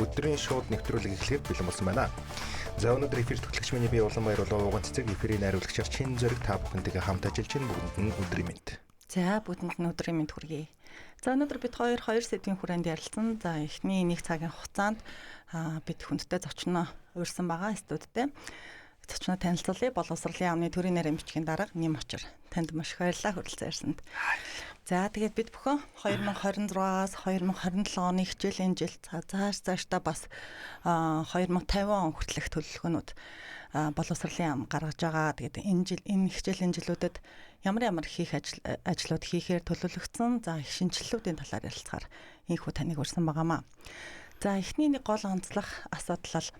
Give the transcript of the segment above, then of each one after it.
Өдрийн шууд нэвтрүүлэг эхлэхэд бэлэн болсон байна. За өнөөдөр эфир төгөлөгч миний бие улан баяр улаан цэцэг эфирийн найруулагчаар чин зэрэг та бүхэнтэйгээ хамт ажиллаж байна. Бүгдэнд нь өдрийн мэнд. За бүгдэнд нь өдрийн мэнд хүргэе. За өнөөдөр бид хоёр сэдвийн хүрээнд ярилцсан. За эхний нэг цагийн хугацаанд бид хүндтэй зочноо урьсан байгаа студидтэй. Зочноо танилцуулъя. Боловсролын яамны төрийн нарийн бичгийн дарга Нэм Очир. Танд маш их баярлалаа хүрэлцэн ирсэнд. За тэгээд бид бүхэн 2026-аас 2027 оны хичээлийн жил цаашдаа бас 2050 он хүртэлх төлөвлөгөөнүүд боловсролын яам гаргаж байгаа. Тэгээд энэ хичээлийн жилүүдэд ямар хийх ажлууд хийхээр төлөвлөгдсөн. За их шинжилэлүүдийн талаар ярилцахаар инхүү таныг урьсан байгаамаа. За эхний нэг гол онцлог асуудал бол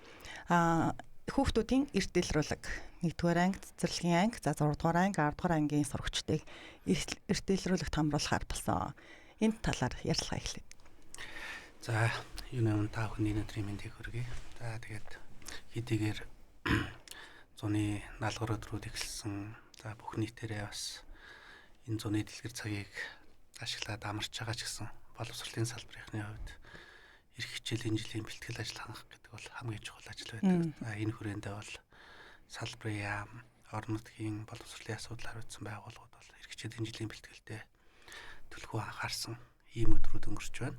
хүүхдүүдийн эрт дэлрүүлэг 1-р анги, цэцэрлэгийн анги, за 6-р анги, 10-р ангийн сурагчдыг эрт дэлрүүлэгт хамруулахаар болсон. Энэ талаар ярилцлага эхлэв. За юунаа та бүхний өдрийн мэндийг хүргэе. За тэгээд хэдийгээр зуны налгар өдрүүд эхэлсэн. За бүх нийтээрээ бас энэ зуны дэлгэр цагийг ашиглаад амарч байгаа ч гэсэн боловсролын салбарынхны хувьд эрх хичээлийн жилийн бэлтгэл ажил хангах гэдэг бол хамгийн чухал ажил байдаг. За энэ хүрээндээ бол салбарын яам, орон нутгийн боловсролын асуудал хариуцсан байгууллагууд бол эрх хичээлийн жилийн бэлтгэлдээ төлхөө анхаарсан ийм өдрүүд өнгөрч байна.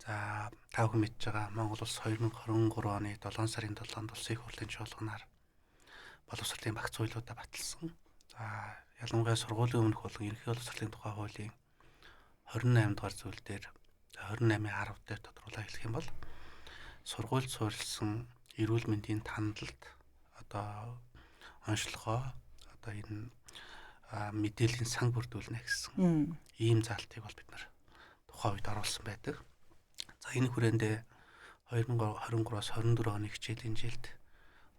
За та бүхэн мэдж байгаа Монгол улс 2023 оны 7 сарын 7-нд улсын их хурлын чуулганаар боловсролын багц хуулиудаа баталсан. За ялангуяа сургуулийн өмнөх болон ерөнхий боловсролын тухай хуулийн 28 дугаар зүйл дээр 28.10 дээр тодруулаад хэлэх юм бол сургуульд суурилсан эрүүл мэндийн тандалд одоо онцлогоо одоо энэ мэдээллийн сан бүрдүүлнэ гэсэн ийм заалтыг бол бид нар тухайн үед оруулсан байдаг. За энэ хүрээндээ 2023-аас 24 оны хичээлийн жилд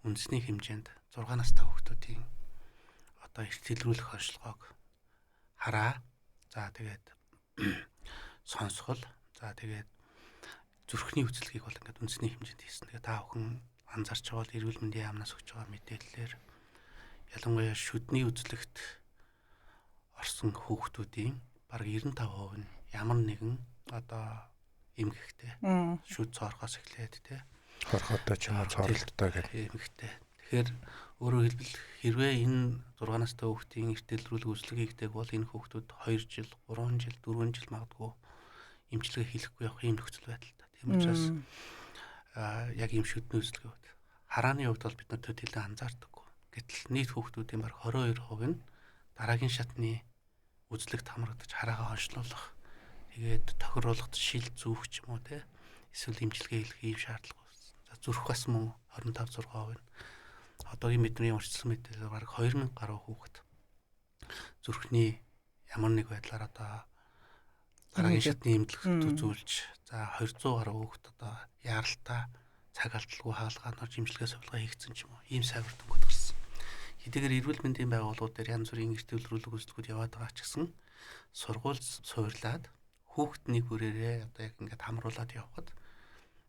үндэсний хэмжээнд 6 настай хүүхдүүдийн одоо эрт дэлрүүлэх онцлогоог хараа. За тэгээд сонсгол, за тэгээд зүрхний үйлчлэгийг бол ингээд үндэсний хэмжээнд хийсэн. Тэгээд та бүхэн анзаарч байгаа бол эрүүл мэндийн яамнаас өгч байгаа мэдээллээр ялангуяа шүдний үзлэгт орсон хүүхдүүдийн бараг 95% нь ямар нэгэн одоо эмгэгтэй шүд цоорхоос эхлээд тий хорхотой ч юм уу цооролттой гэх эмгэгтэй. Тэгэхээр өөрөөр хэлбэл хэрвээ энэ 6 настай хүүхдийн эрт дэлрүүлэг үзлэг хийгдэг бол энэ хүүхдүүд 2 жил, 3 жил, 4 жил магадгүй эмчилгээ хийхгүй явах ийм нөхцөл байдалтай. Тийм учраас яг ийм шүдний үзлэгүүд харааны хувьд бол бид нар төдийлөн анзаардаггүй. Гэтэл нийт хүүхдүүдийн бараг 22% нь дараагийн шатны үзлэгт хамрагдаж хараагаа онцлуулах, тэгээд тохируулахад шил зүүх ч юм уу те эсвэл эмчилгээ хийх ийм шаардлага болсон. За зүрх бас мөн 25-6% нь одоогийн бидний урьдчилсан мэдээлэл бараг 2000 гаруй хүүхэд зүрхний ямар нэг байдлаар одоо дараагийн шатны эмнэлэгт үзүүлж, за 200 гаруй хүүхэд одоо яаралтай цаг алдалгүй хаалганаар эмчилгээ сувилгаа хийгдсэн ч юм уу ийм сайвардангууд гарсан. Хэдийгээр эрүүл мэндийн байгууллагууд дээр янз бүрийн эрт дэлрүүлэг үзлэгүүд яваад байгаа ч гэсэн сургууль суурлаад хүүхдний хүрээрээ одоо яг ингээд хамруулад явхад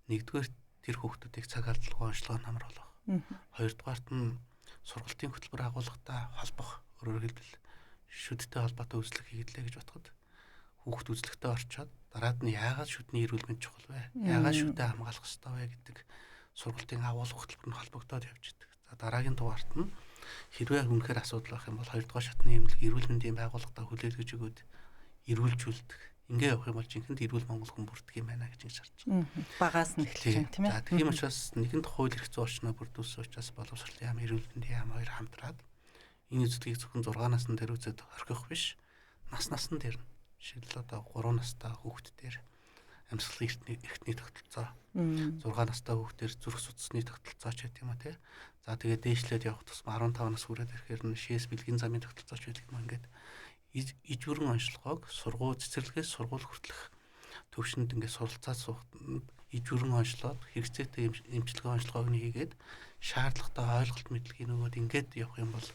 нэгдүгээр тэр хүүхдүүдийг цаг алдалгүй онцлогоор хамруулах. Хоёрдугаарт нь сургалтын хөтөлбөр агуулгатай холбох, өөрөөр хэлбэл шүдтэй холбоотой үзлэг хийгдлээ гэж бодоход хүүхд үзлэгтээ орчоод дараад нь яагаад шүдний эрүүл мэнд чухал вэ? Яагаад шүдээ хамгаалах ёстой вэ гэдэг сургалтын агуулга хөтөлбөр нь холбогдоод явж идэг. За дараагийн дугаарт нь хэрвээ үнэхээр асуудал байх юм бол 2 дугаар шатны эмнэлэг эрүүл мэндийн байгууллагатай хүлээлгэж өгөөд эрүүлжүүлдэг. Ингээ явах юм бол жинхэнэ эрүүл Монгол хүн бүрддэг юм байна гэж шаарч байна. Багаас нь эхэлж байна тийм ээ. За тийм учраас нэгэнт хууль эрх зүйн орчноо бүрдүүлсэн учраас боловсролын яам, эрүүл мэндийн яам хоёр хамтраад энэ үзлэгийг зөвхөн 6 насны дээр үзээд орхих биш. Насны дээр нь жишээл одоо 3 настай хүүхэд дээр амьсгалын эрхтний тогтолцоо, 6 настай хүүхдээр зүрх судасны тогтолцоо ч гэдэг юм а тий. За тэгээд дээшлээд явах тусам 15 нас хүрээд ирэхээр нь шээс бэлгийн замын тогтолцоо ч гэдэг юм ингээд иж бүрэн онцлогоог цэцэрлэгээс сургууль хүртэлх төвшөнд ингээд суралцаад суухад иж бүрэн онцлоод хэрэгцээтэй эмчилгээ онцлогоог нь хийгээд шаардлагатай ойлголт мэдлэгийг нөгөөд ингээд явах юм бол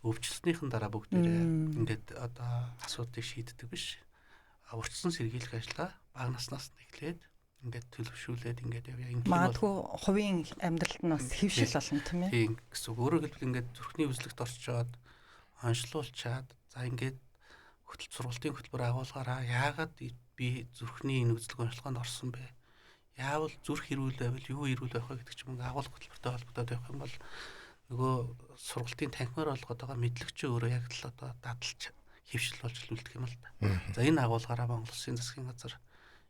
өвчлснийхэн дараа бүгдээрээ ингээд одоо асуудыг шийддэг биш. Урьдчилан сэргийлэх ажлаа бага наснаас нь эхлээд ингээд төлөвшүүлээд ингээд явъя. Магадгүй хувийн амьдралд нь бас хэвшил болно тийм ээ. Тийм гэсэн. Өөрөөр хэлбэл ингээд зүрхний үзлэгт орчоод онцлуулчаад за ингээд сургалтын хөтөлбөр агуулгаараа яагаад би зүрхний энэ үзлэг онцлогоонд орсон бэ? яавал зүрх ирүүл байвал юу ирүүл байх вэ гэдэг ч юм уу агуулга хөтөлбөртэй холбогдоод байх юм бол нөгөө сургалтын танхимаар олгоод байгаа мэдлэгч өөрөө яг л одоо дадалж хөвшил болж үлдэх юм л та. За энэ агуулгаараа Монгол Улсын засгийн газар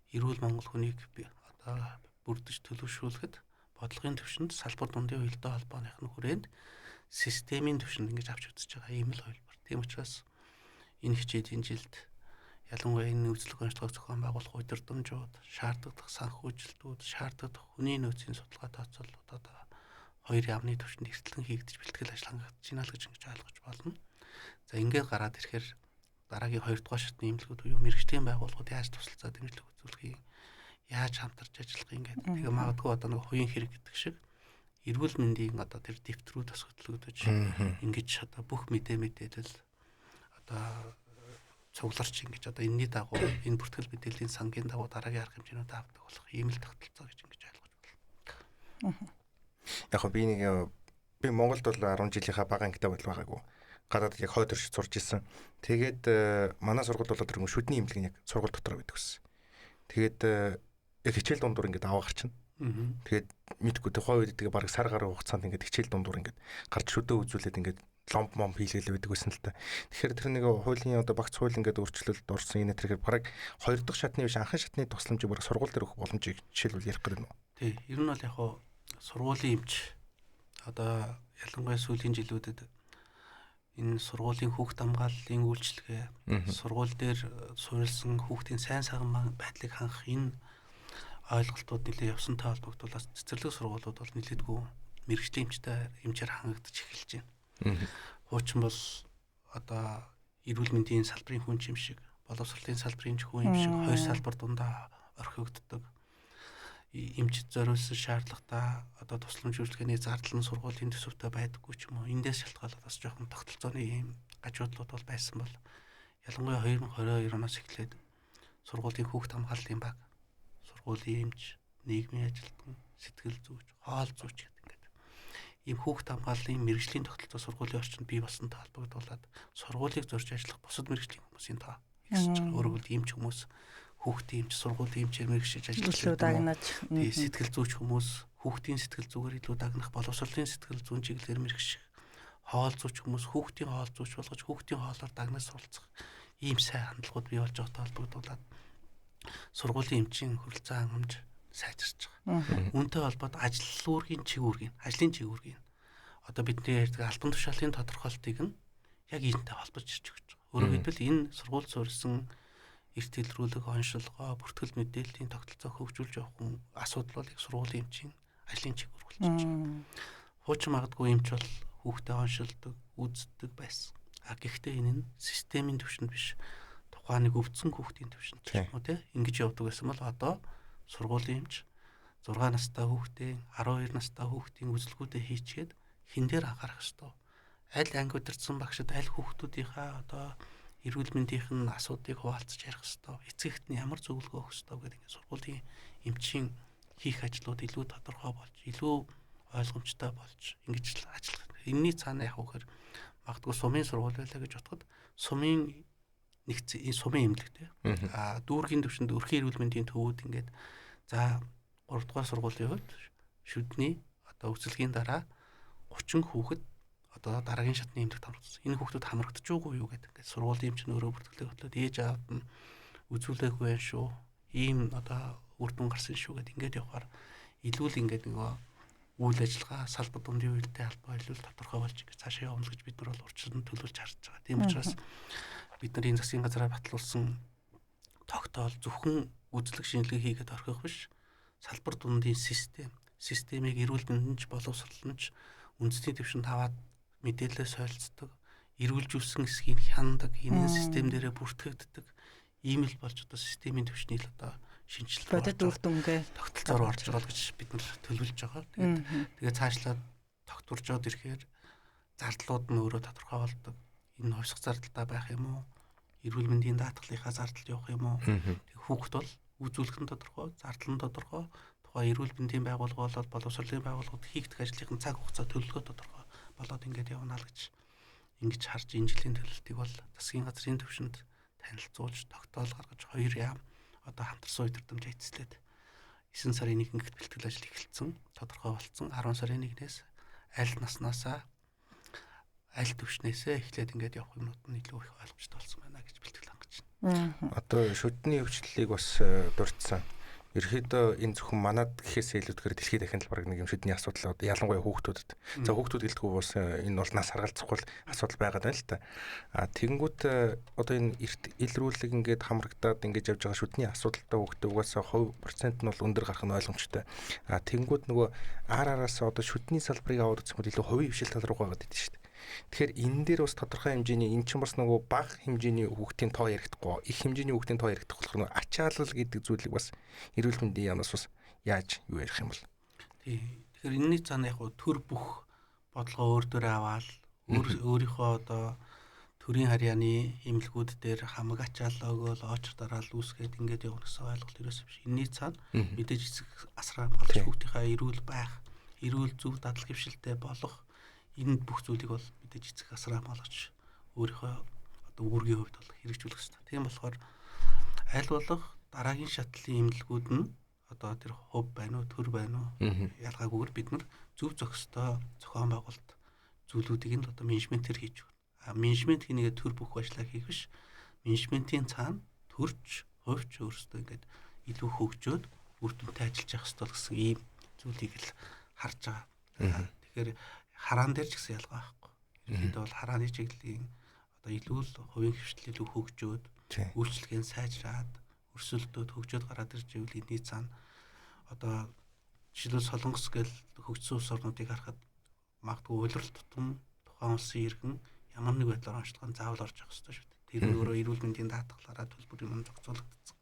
эрүүл Монгол хүнийг одоо бүрдэж төлөвшүүлэхэд бодлогын түвшинд салбар дундын уялдаа холбооных нь хүрээнд системийн түвшинд ингэж авч үзэж байгаа ийм л хувилбар. Тийм учраас энэ хичээлийн жилд ялангуяа энэ үзлэг онцлог зохион байгуулах удирдамжууд, шаардлагатай санхүүжилтүүд, шаардлагатай хүний нөөцийн судалгаа тооцоололууд одоо хоёр яамны түвшинд эрсдэлэн хийгдэж бэлтгэл ажил хангагдаж байна л гэж ингэж ойлгож болно. За ингээд гараад ирэхээр дараагийн 2 дугаар шатны эмнэлгүүд буюу мэрэгжлийн байгууллагууд яаж тусалцаа дэмжлэг үзүүлэхийг яаж хамтарч ажиллах юм гэдэг. Тэгээ магадгүй одоо нэг хувийн хэрэг гэдэг шиг эрүүл мэндийн одоо тэр дэвтрүүдээс хөтлөгдөж ингэж одоо бүх мэдээлэл одоо цугларч ингэж одоо энэний дагуу энэ бүртгэл мэдээллийн сангийн дагуу дараагийн арга хэмжээнүүд авдаг болох ийм л тогтолцоо гэж ингэж ойлгож байна. Яг би Монголд бол 10 жилийнхаа бага ангитай байгаагүй. Гадаад яг хойд төрш сурж исэн. Тэгээд манай сургууль бол тэр шүдний имлэг яг сургууль дотор байдаг гэсэн. Тэгээд яг хичээл дундуур ингээд аваа гарчна. Тэгээд мэдгүй тэг хойд тэгээ бараг сар гаруй хугацаанд ингээд хичээл дундуур ингээд гарч шүдөө үзүүлээд ингээд ломп мом хийлгээл байдаг гэсэн л та. Тэгэхээр тэр нэг хуулийн одоо багц хууль ингээд өөрчлөлт орсон энэ тэрхээр бараг 2 дахь шатны биш анхан шатны тусламжийг бараг сургууль дээр өгөх боломжийг жишээлбэл ярих гэдэг нь. Тий, ер нь бол яг сургуулийн эмч одоо ялангуяа сүүлийн жилүүдэд энэ сургуулийн хүүхд хамгааллын үйлчилгээ, сургууль дээр суурилсан хүүхдийн сайн сайхан байдлыг хангах энэ ойлголтууд нэлээд явсантай холбогдуулаад цэцэрлэг сургуулиуд бол нэлээдгүй мэрэгжлийн эмчээр хангагдаж эхэлж байна. Хуучин бол одоо эрүүл мэндийн салбарын хүн юм шиг, боловсролын салбарын хүн юм шиг хоёр салбар дундаа орхигддог. Эмчд зориулсан шаардлагатай одоо тусламж үйлчилгээний зардал нь сургуулийн төсөвтэй байдаггүй ч юм уу. Эндээс шалтгаалаад бас жоохон тогтолцооны ийм гажуудлууд бол байсан бол ялангуяа 2022 оноос эхлээд сургуулийн хүүхд хамгааллын баг, сургуулийн эмч, нийгмийн ажилтан, сэтгэл зүйч, хоол зүйч гэдэг ингээд ийм хүүхд хамгааллын мэрэгжлийн тогтолцоо сургуулийн орчинд бий болсонтой холбогдуулаад сургуулийг зорж ажиллах бусад мэрэгжлийн хүмүүсийн тоо ихсэж байгаа. Өөрөөр хэлбэл эмч хүмүүс хүүхдийн эмч, сургуулийн эмчээр мэргэжиж ажиллаж сэтгэл зүйч хүмүүс хүүхдийн сэтгэл зүгээр илүү дагнах, боловсролын сэтгэл зүйн чиглэлээр мэргэжих, хоол зүйч хүмүүс хүүхдийн хоол зүйч болгож хүүхдийн хоолоор дагнаж суралцах ийм сайн хандлагууд бий болж байгаатай холбогдуулаад сургуулийн эмчийн хүрэлцэн хангамж сайжирч байгаа. Үүнтэй холбоод ажлын чиг үүргийн одоо бидний ярьдаг албан тушаалын тодорхойлтыг нь яг энэтэй холбож ирж өгч байгаа. Өөрөөр хэлбэл энэ сургууль суурилсан эрт илрүүлэг, оншилгоо, бүртгэл мэдээллийн тогтолцоо хөгжүүлж явах асуудал бол яг сургуулийн эмчийн ажлын чиг үргэлж байна. Хуучин магадгүй эмч бол хүүхдээ оншилдог, үздэг байсан. Гэхдээ энэ нь системийн түвшинд биш. Тухайн нэг өвдсөн хүүхдийн түвшинд ч юм уу те ингэж явдаг байсан бол одоо сургуулийн эмч 6 настай хүүхдийн, 12 настай хүүхдийн үзэлгүүдээ хийчихэд хэн дээр анхаарах ёстой. Аль анги удирдсан багшид аль хүүхдүүдийнхаа одоо эрүүл мэндийн асуудыг хуваалцаж ярих хэвээр. Эцэгт нь ямар зөвлөгөө өгөх хэвээр гэдэг ингээд сургуулийн эмчийн хийх ажлууд илүү тодорхой болж, илүү ойлгомжтой болж ингэж ажиллах. Энэний цаана яг үхээр магадгүй сумын сургууль байлаа гэж бодоход сумын нэгц энэ сумын эмнэлэгтэй. Дүүргийн төвшөнд өрхийн эрүүл мэндийн төвүүд ингээд за 3 дугаар сургуулийн хувьд шүдний одоо үзэлгийн дараа 30 хүүхэд одоо дараагийн шатны эмнэлэгт хамрагдсан. Энэ хүүхдүүд хамрагдаж байгаагүй юу гэдэг. Ингээд сургуулийн эмч нь өөрөө бүртгэлээ хөтлөөд ээж аавд нь үзүүлээгүй байх шүү. Ийм одоо үр дүн гарсан шүү гэдэг ингээд явахаар илүү л ингээд нөгөө үйл ажиллагаа салбар дундын үйлдэл албаа илүү тодорхой болж ингээд цаашаа явна гэж бид нар бол урьдчилан төлөвлөж харж байгаа. Тийм учраас бид нар энэ засгийн газраар батлуулсан тогтоол зөвхөн үзлэг шинжилгээ хийгээд орхих биш. Салбар дундын системийг эрүүл мэндэнч боловсролонч үндэсний түвшинд аваад мэдээлэл солилцдог, эрүүлжүүлсэн эсхийг хяндаг, энэ систем дээрээ бүртгэгддэг. Ийм л болж одоо системийн түвшний л одоо шинжилгээ бодит үр дүнгээ тогтолцоор орж байгаа гэж бид нар төлөвлөж байгаа. Тэгээд цаашлаад тогтворжоод ирэхээр зардлууд нь өөрөө тодорхой болдог. Энэ хувьсах зардалтай байх юм уу? Эрүүл мэндийн даатгалынхаа зардал явах юм уу? Хүүхэд бол үзүүлэх нь тодорхой, зардал нь тодорхой. Тухайн эрүүл мэндийн байгууллага болоод боловсролын байгууллагууд хийгдэх ажлын цаг хугацаа төлөвлөгөө тодорхой болоод ингээд явна л гэж ингэж харж энэ жилийн төлөвлөлтийг бол засгийн газрын түвшинд танилцуулж тогтоол гаргаж 2 яам одоо хамтарсан удирдамж эцэслээд 9 сарын 1-нд бэлтгэл ажил эхэлсэн, тодорхой болсон. 10 сарын 1-ээс аль наснаасаа аль төвшнээсээ эхлээд ингээд явах юмнууд нь илүү их ойлгомжтой болсон байна гэж бэлтгэл хангаж байна. Одоо шүдний хөгжлөлийг бас дурдсан. Ерөнхийдөө энэ зөвхөн манад гэхээс илүүтэйгээр дэлхийд дахин л баг нэг юм шүдний асуудал ялангуяа хүүхдүүдэд. За хүүхдүүд гэлтгүй бас энэ бол нас харгалзахгүй асуудал байгаад байна л та. Тэгэнгүүт одоо энэ эрт илрүүлэг ингээд хамрагдаад ингээд явж байгаа шүдний асуудалтай хүүхдээ угаасаа 2% нь бол өндөр гарах нь ойлгомжтой. Тэгэнгүүт нөгөө араас одоо шүдний салбарыг аваад үзэх юм бол илүү хувийн хвшил тал руу байгаад идэв шүү дээ. Тэгэхээр энэ дээр бас тодорхой хэмжээний эн чинь бас нөгөө бага хэмжээний хүүхдийн тоо ярихдаггүй, их хэмжээний хүүхдийн тоо ярихдах болохоор нөгөө ачаалал гэдэг зүйлийг бас эрүүл мэндийн яамнаас бас яаж юу ярих юм бол. Тэгэхээр энэний цаана яг төр бүх бодлого өөр дөрөө аваад өөрийнхөө одоо төрийн харьяаны эмнэлгүүд дээр хамаг ачаалал өгөөл очор дараал үүсгээд ингээд явах гэсэн ойлголт ерөөсөө биш. Энэний цаана мэдээж эцэг асраа хамгаалж хүүхдийнхээ эрүүл байх, эрүүл зөв дадал хэвшилтэй болох энэ бүх зүйлийг бол мэдээж эцэг асраа хамгаалагч өөрийнхөө одоо үүргийн хувьд бол хэрэгжүүлэх хэрэгтэй. Тийм болохоор аль болох дараагийн шатлалын эмнэлгүүд нь одоо тэр хувь байна уу, төр байна уу ялгаагүйгээр бид нар зөв зохистой зохион байгуулалт зүйлүүдийг нь одоо менежментээр хийж байна. Менежмент хийнийгээ төр бүх ажлаа хийх биш. Менежментийн цаана төрч, хувьч өөрсдөө ингээд илүү хөгжөөд үр дүнтэй ажиллаж явах хэрэгтэй гэсэн ийм зүйлийг л харж байгаа. Тэгэхээр хараан дээр ч гэсэн ялгаа байхгүй. Ерөнхийдөө бол харааны чиглэлийн одоо илүү л хувийн хвшил илүү хөгжөөд үйлчлэгээ сайжраад өрсөлдөөд хөгжөөд гараад ирж ивэл энэний цаана одоо жишээлбэл Солонгос гэл хөгжсөн улс орнуудыг харахад магадгүй уйлрал тутам тухайн улсын иргэн ямар нэг байдлаар онцлогон заавал орж явах хэрэгтэй шүү дээ. Тэр нь өөрөө эрүүл мэндийн даатгалаараа төлбөр юм зохицуулагдсан.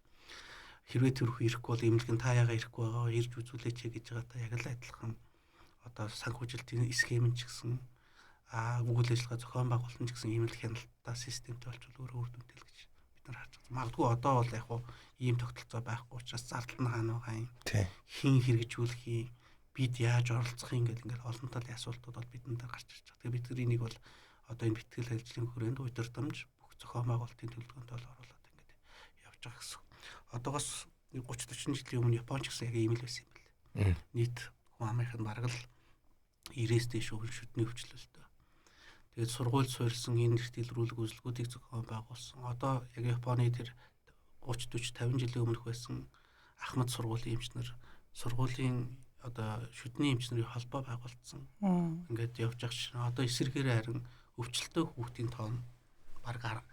Хэрвээ тэрх ирэхгүй бол эмнэлэг нь та яагаад ирэхгүй байгаа ирж үзүүлээч гэж байгаа та яг л адилхан одоо санхүүжилтийн схем ч гэсэн үйл ажиллагаа зохион байгуулалт ч гэсэн ийм л хяналттай системтэй болчихвол өөрөө үр дүнтэй л гэж бид нар харж байгаа. Магадгүй одоо бол яг хуу ийм тогтолцоо байхгүй учраас зардал нь хаана байгаа юм. Хин хэрэгжүүлэх юм, бид яаж оролцох юм гэл ингээд олон талын асуултууд бол бидэнд гарч ирж байгаа. Тэгээ бид нар энийг бол одоо энэ бэлтгэл ажлын хүрээнд удирдамж бүх зохион байгуулалтын төлөвлөгөөнд бол оруулаад ингээд явж байгаа гэсэн. Одоогоос 30-40 жилийн өмнө Японч гэсэн яг ийм л байсан юм байна. Нийт хүн амынх нь бараг л 90-с дээш шүдний хвчлэлтэй. Тэгээд сургууль суурилсан энэ эрт илрүүлэг үзэлгүүдийг зохион байгуулсан. Одоо яг Японы тэр 30 40 50 жилийн өмнөх байсан Ахмад сургуулийн эмчнэр сургуулийн одоо шүдний эмчнэрийн холбоо байгуулсан. Ингээд явж байгаа чинь одоо эсэргээрээ харин өвчлөлтөө хүүхдийн тоон бараг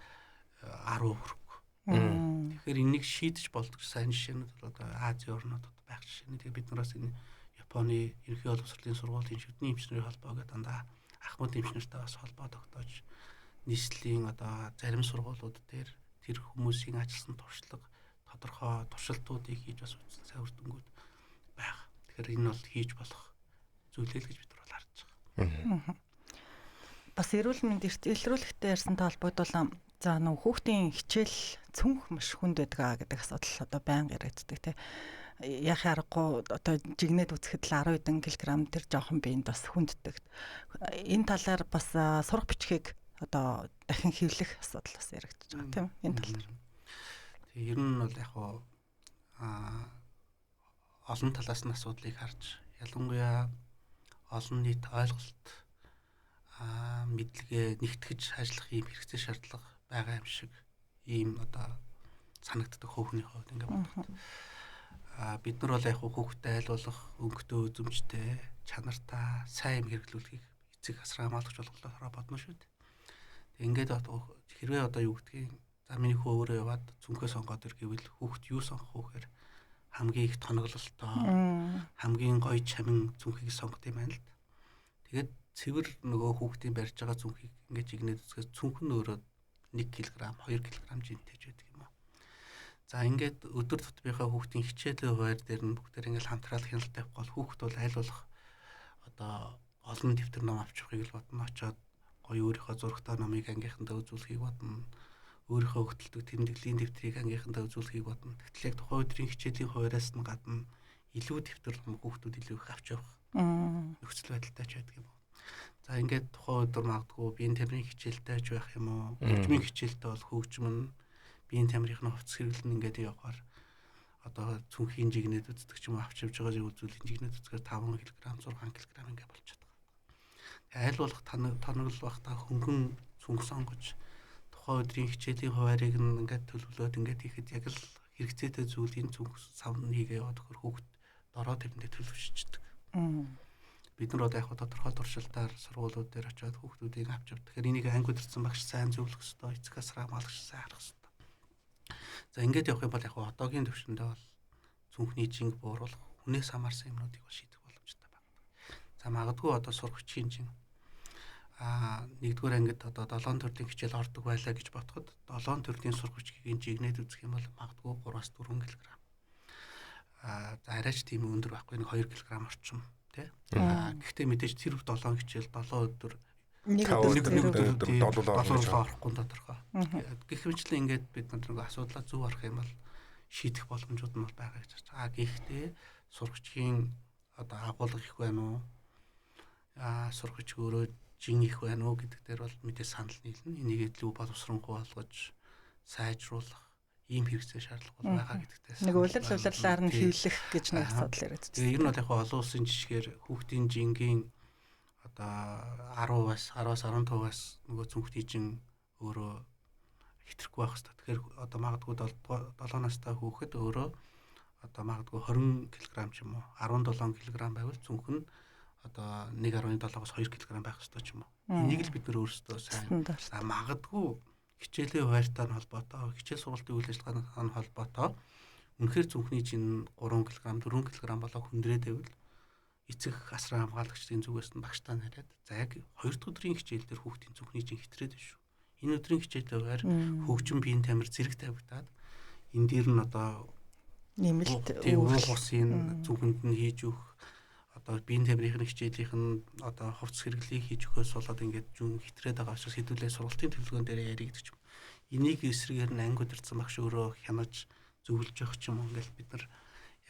10 хүрэхгүй. Тэгэхээр энийг шийдэж болдог сайн жишээнүүд бол одоо Азийн орнуудад байх жишээ. Тэгээд бид нараас энэ Японы ерөнхий боловсролын сургуулийн шүдний эмчнэрийн холбоо гэдэг дандаа Ахмад эмчнэртэй бас холбоо тогтоож нийслэлийн одоо зарим сургуулиуд дээр тэр хүмүүсийн ажилласан туршлага тодорхой туршилтуудыг хийж бас үзсэн сайн үр дүнгууд байгаа. Тэгэхээр энэ бол хийж болох зүйлээ л гэж бид нар харж байгаа. Бас эрүүл мэнд илрүүлэгтэй ярьсантай холбогдуулан за нөх хүүхдийн хичээл цүнх маш хүнд байдаг гэдэг асуудал одоо байнга яригддаг тийм. Яхаа аргагүй одоо жигнэд үзэхэд л 10 хэдэн килограмм тэр жоохон биеинд бас хүнддэг. Энэ талаар бас сурах бичгийг одоо дахин хэвлэх асуудал бас яригдж байгаа тийм энэ талаар. Тэгээ ер нь бол яг олон талаас нь асуудлыг харж ялангуяа олон нийт ойлголт мэдлэгээ нэгтгэж ажиллах ийм хэрэгцээ шаардлага байгаа юм шиг ийм одоо санагддаг хүүхний хувьд ингээд бодоход бид нар бол яг хүүхдэд айл болох өнгөтэй үзэмжтэй чанартай сайн юм хэрэглүүлэхийг эцэг асраа хамгаалагч болохоор бодно шүү дээ. Ингээд хэрвээ одоо юу гэдгийг за миний хүү өөрөө яваад зүнхээ сонгоод ир гэвэл хүүхд юу сонгох вэхээр хамгийн их тоноглолтой хамгийн гоё чамин зүнхийг сонгох юм байна л да. Тэгээд цэвэр нөгөө хүүхдийн барьж байгаа зүнхийг ингээд жигнээд үзэхээс цүнх нь өөрөө 1 кг 2 кг жинтэй ч байдаг юм аа. За ингээд өдөр тутмынхаа хүүхдийн хичээлийн хуваар дээр нь бүгдээр ингээд хамтраал хяналт тавих бол хүүхд бол аль болох одоо олон дэвтэр ном авчихыг л бодно. Очоод гоё өөрийнхөө зурагтай номыг ангийнхандаа үзүүлэхийг бодно. Өөрийнхөө хөтэлдэг тэмдэглэлийн дэвтрийг ангийнхандаа үзүүлэхийг бодно. Тэгтэл яг тухайн өдрийн хичээлийн хуваараас нь гадна илүү дэвтэр ном хүүхдүүд илүү их авч явах нөхцөл байдалтай ч байдаг юм. За ингээд тухайн өдөр магадгүй биеийн тамирын хичээлтэй ч байх юм уу? Хөгжмийн хичээлтэй бол хөгжим нь биеийн тамирын хувцас хэрэглэн ингээд явахаар одоо цүнхийн жигнэд үздэг ч юм уу авч явж байгаа зүйлийн жигнэд үзэхээр 5 кг 6 кг ингээ болж чаддаг. Аль болох тоногл бахта хөнгөн цүнх сонгож тухайн өдрийн хичээлийн хуваарийг ингээд төлөвлөөд ингээд хийхэд яг л хэрэгцээтэй зүйлийн цүнх савн хийгээ яваад өгөхөр хүүхд дороо тэрэндээ төлөвшчихдөг. Бид нар одоо яг тодорхой туршилтаар сургуулиуд дээр очиод хүүхдүүдийг авч явдаг. Тэгэхээр энийг анги удирдсан багш сайн зөвлөх ёстой, эцэг асраа хамгаалагч сайн харах ёстой. За ингээд явах юм бол яг одоогийн төвшөндөө бол цүнхний жинг бууруулах, хүнээс хамаарсан юмнуудыг бол шийдэх боломжтой байна. За магадгүй одоо сурагчийн жин нэгдүгээр ангид одоо 7 төрлийн хичээл ордог байлаа гэж бодоход 7 төрлийн сурагчгийн жигнэд үзэх юм бол магадгүй 3-4 кг. За арайч тийм өндөр байхгүй, нэг 2 кг орчим. Гэхдээ мэдээж тэр 7 хичээл 7 өдөр нэг өдөр долоороо орохгүй тодорхой. Гэх мэтлэн ингээд бид нар нэг асуудлаа зөв арах юм бол шийдэх боломжууд нь бол байгаа гэж байна. Гэхдээ сурагчийн одоо агуулга их байна уу? Сурагч өөрөө жин их байна уу гэдэг дээр бол мэдээ санал нийлнэ. Энийг илүү боловсронгуй болгож сайжруулах ийм хэрэгцээ шаардлага бол байгаа гэдэгтээс. Нэг улирлаар нь хэвлэх гэж нэг асуудал яриад байна. Тэгээ ер нь бол яг олон улсын жишгээр хүүхдийн жингийн одоо 10-аас 15-аас нөгөө цүнхний жин өөрөө хэтрэхгүй байх хэрэгтэй. Тэгэхээр одоо магадгүй 7 настай хүүхэд өөрөө одоо магадгүй 20 кг ч юм уу 17 кг байвал цүнх нь одоо 1.7-оос 2 кг байх хэрэгтэй ч юм уу. Энийг л бид нөр өөрсдөө сайн магадгүй хичээлийн хуваарьтай нь холбоотой, хичээл сургалтын үйл ажиллагаатай нь холбоотой үнэхээр цүнхний жин 3 кг 4 кг болоо хүндрээд байвал эцэг асраа хамгаалагчдын зүгээс нь багштай яриад за яг 2 дахь өдрийн хичээл дээр хүүхдийн цүнхний жин хэтрээд байна шүү. Энэ өдрийн хичээлээр хуваар хөгжим биеийн тамир зэрэг тавигдаад энэ дээр нь одоо нэмэлт усын зүгэнд нь хийж өгөх одоо биеийн тамирын хичээлийнх нь одоо хувцас хэрэглийг хийж өгөхөөс болоод ингээд зүүн хэтрээд байгаа учраас хэдүүлээ сургалтын төлөвлөгөөн дээр ярих гэдэг ч юм. Энийг эсрэгээр нь анги удирдсан багш өөрөө хянаж зөвлөж явах ч юм уу ингээд бид нар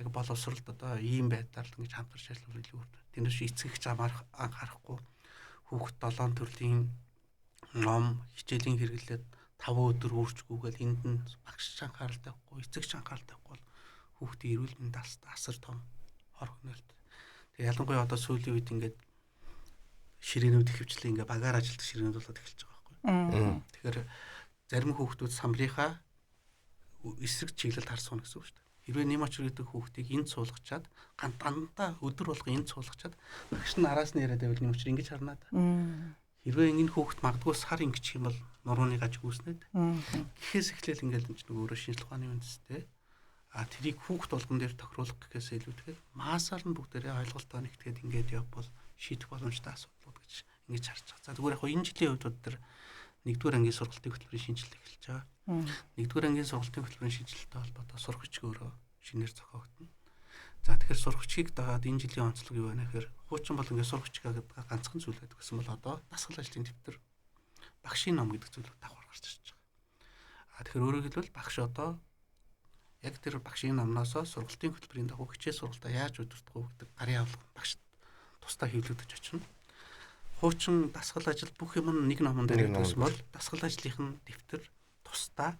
яг боловсролд одоо ийм байдлаар ингэж хамтарч ажиллах илүү өртөө. Тэндээс эцэгч анхаарахгүй хүүхд 7 төрлийн ном хичээлийн хэрэглээд 5 өдөр өөрчгүйгээл энд нь багш анхаарал тавихгүй, эцэгч анхаарал тавихгүй хүүхдийн эрүүл мэнд асар том хор хөнөөлт. Тэгээ ялангуяа одоо сүүлийн үед ингээд ширээнүүд ихэвчлэн ингээд багаар ажилтдаг ширээнүүд болоод эхэлж байгаа байхгүй. Тэгэхээр зарим хүүхдүүд самбарынхаа эсрэг чиглэлд харсуна гэсэн үг шүү дээ. Хэрвээ нэм очир гэдэг хүүхдийг энд суулгачаад дандаа өдөр болго энд суулгачаад багш нь араас нь яриад байвал нэм очир ингэж харнаа да. Хэрвээ энэ хүүхд магадгүй сар ингэчих юм бол нурууны гаж гүйснэд. Гэхээс эхлээл ингээд энэ нэг өөрөө шинжлэх ухааны үндэстэй. Тэрийг хүүхд болгон дээр тохируулах гэхээс илүүтэйгээр маасаар нь бүгдээрээ ойлголтоо нэгтгээд ингээд явбал шийдэх боломжтой асуудлууд гэж ингэж харж байгаа. За зүгээр яг энэ жилийн хувьд бид нар 1-р ангийн сургалтын хөтөлбөрийн шинжилгээ эхэлж байгаа. 1-р ангийн сургалтын хөтөлбөрийн шинжилгээтэй холбоотой сурагч өөрөө шинээр зохиогдно. За тэгэхээр сурагчийг дагаад энэ жилийн онцлог юу вэ гэхээр хуучин бол ингээд сурагч гэдэг ганцхан зүйл байдаг гэсэн бол одоо дасгал ажлын дэвтэр багшийн ном гэдэг зүйл давхар гарч ирж байгаа. Тэгэхээр өөрөөр хэлбэл багш одоо яг тэр багшийн номноосоо сургалтын хөтөлбөрийн дагуу хичээл сургалтаа яаж удирдах вэ гэдэг гарын авлага багшд тусдаа хэвлэгдэж очино. Хуучин дасгал ажил бүх юм нэг номон дээр байсан бол дасгал ажлынхын дэвтэр тусдаа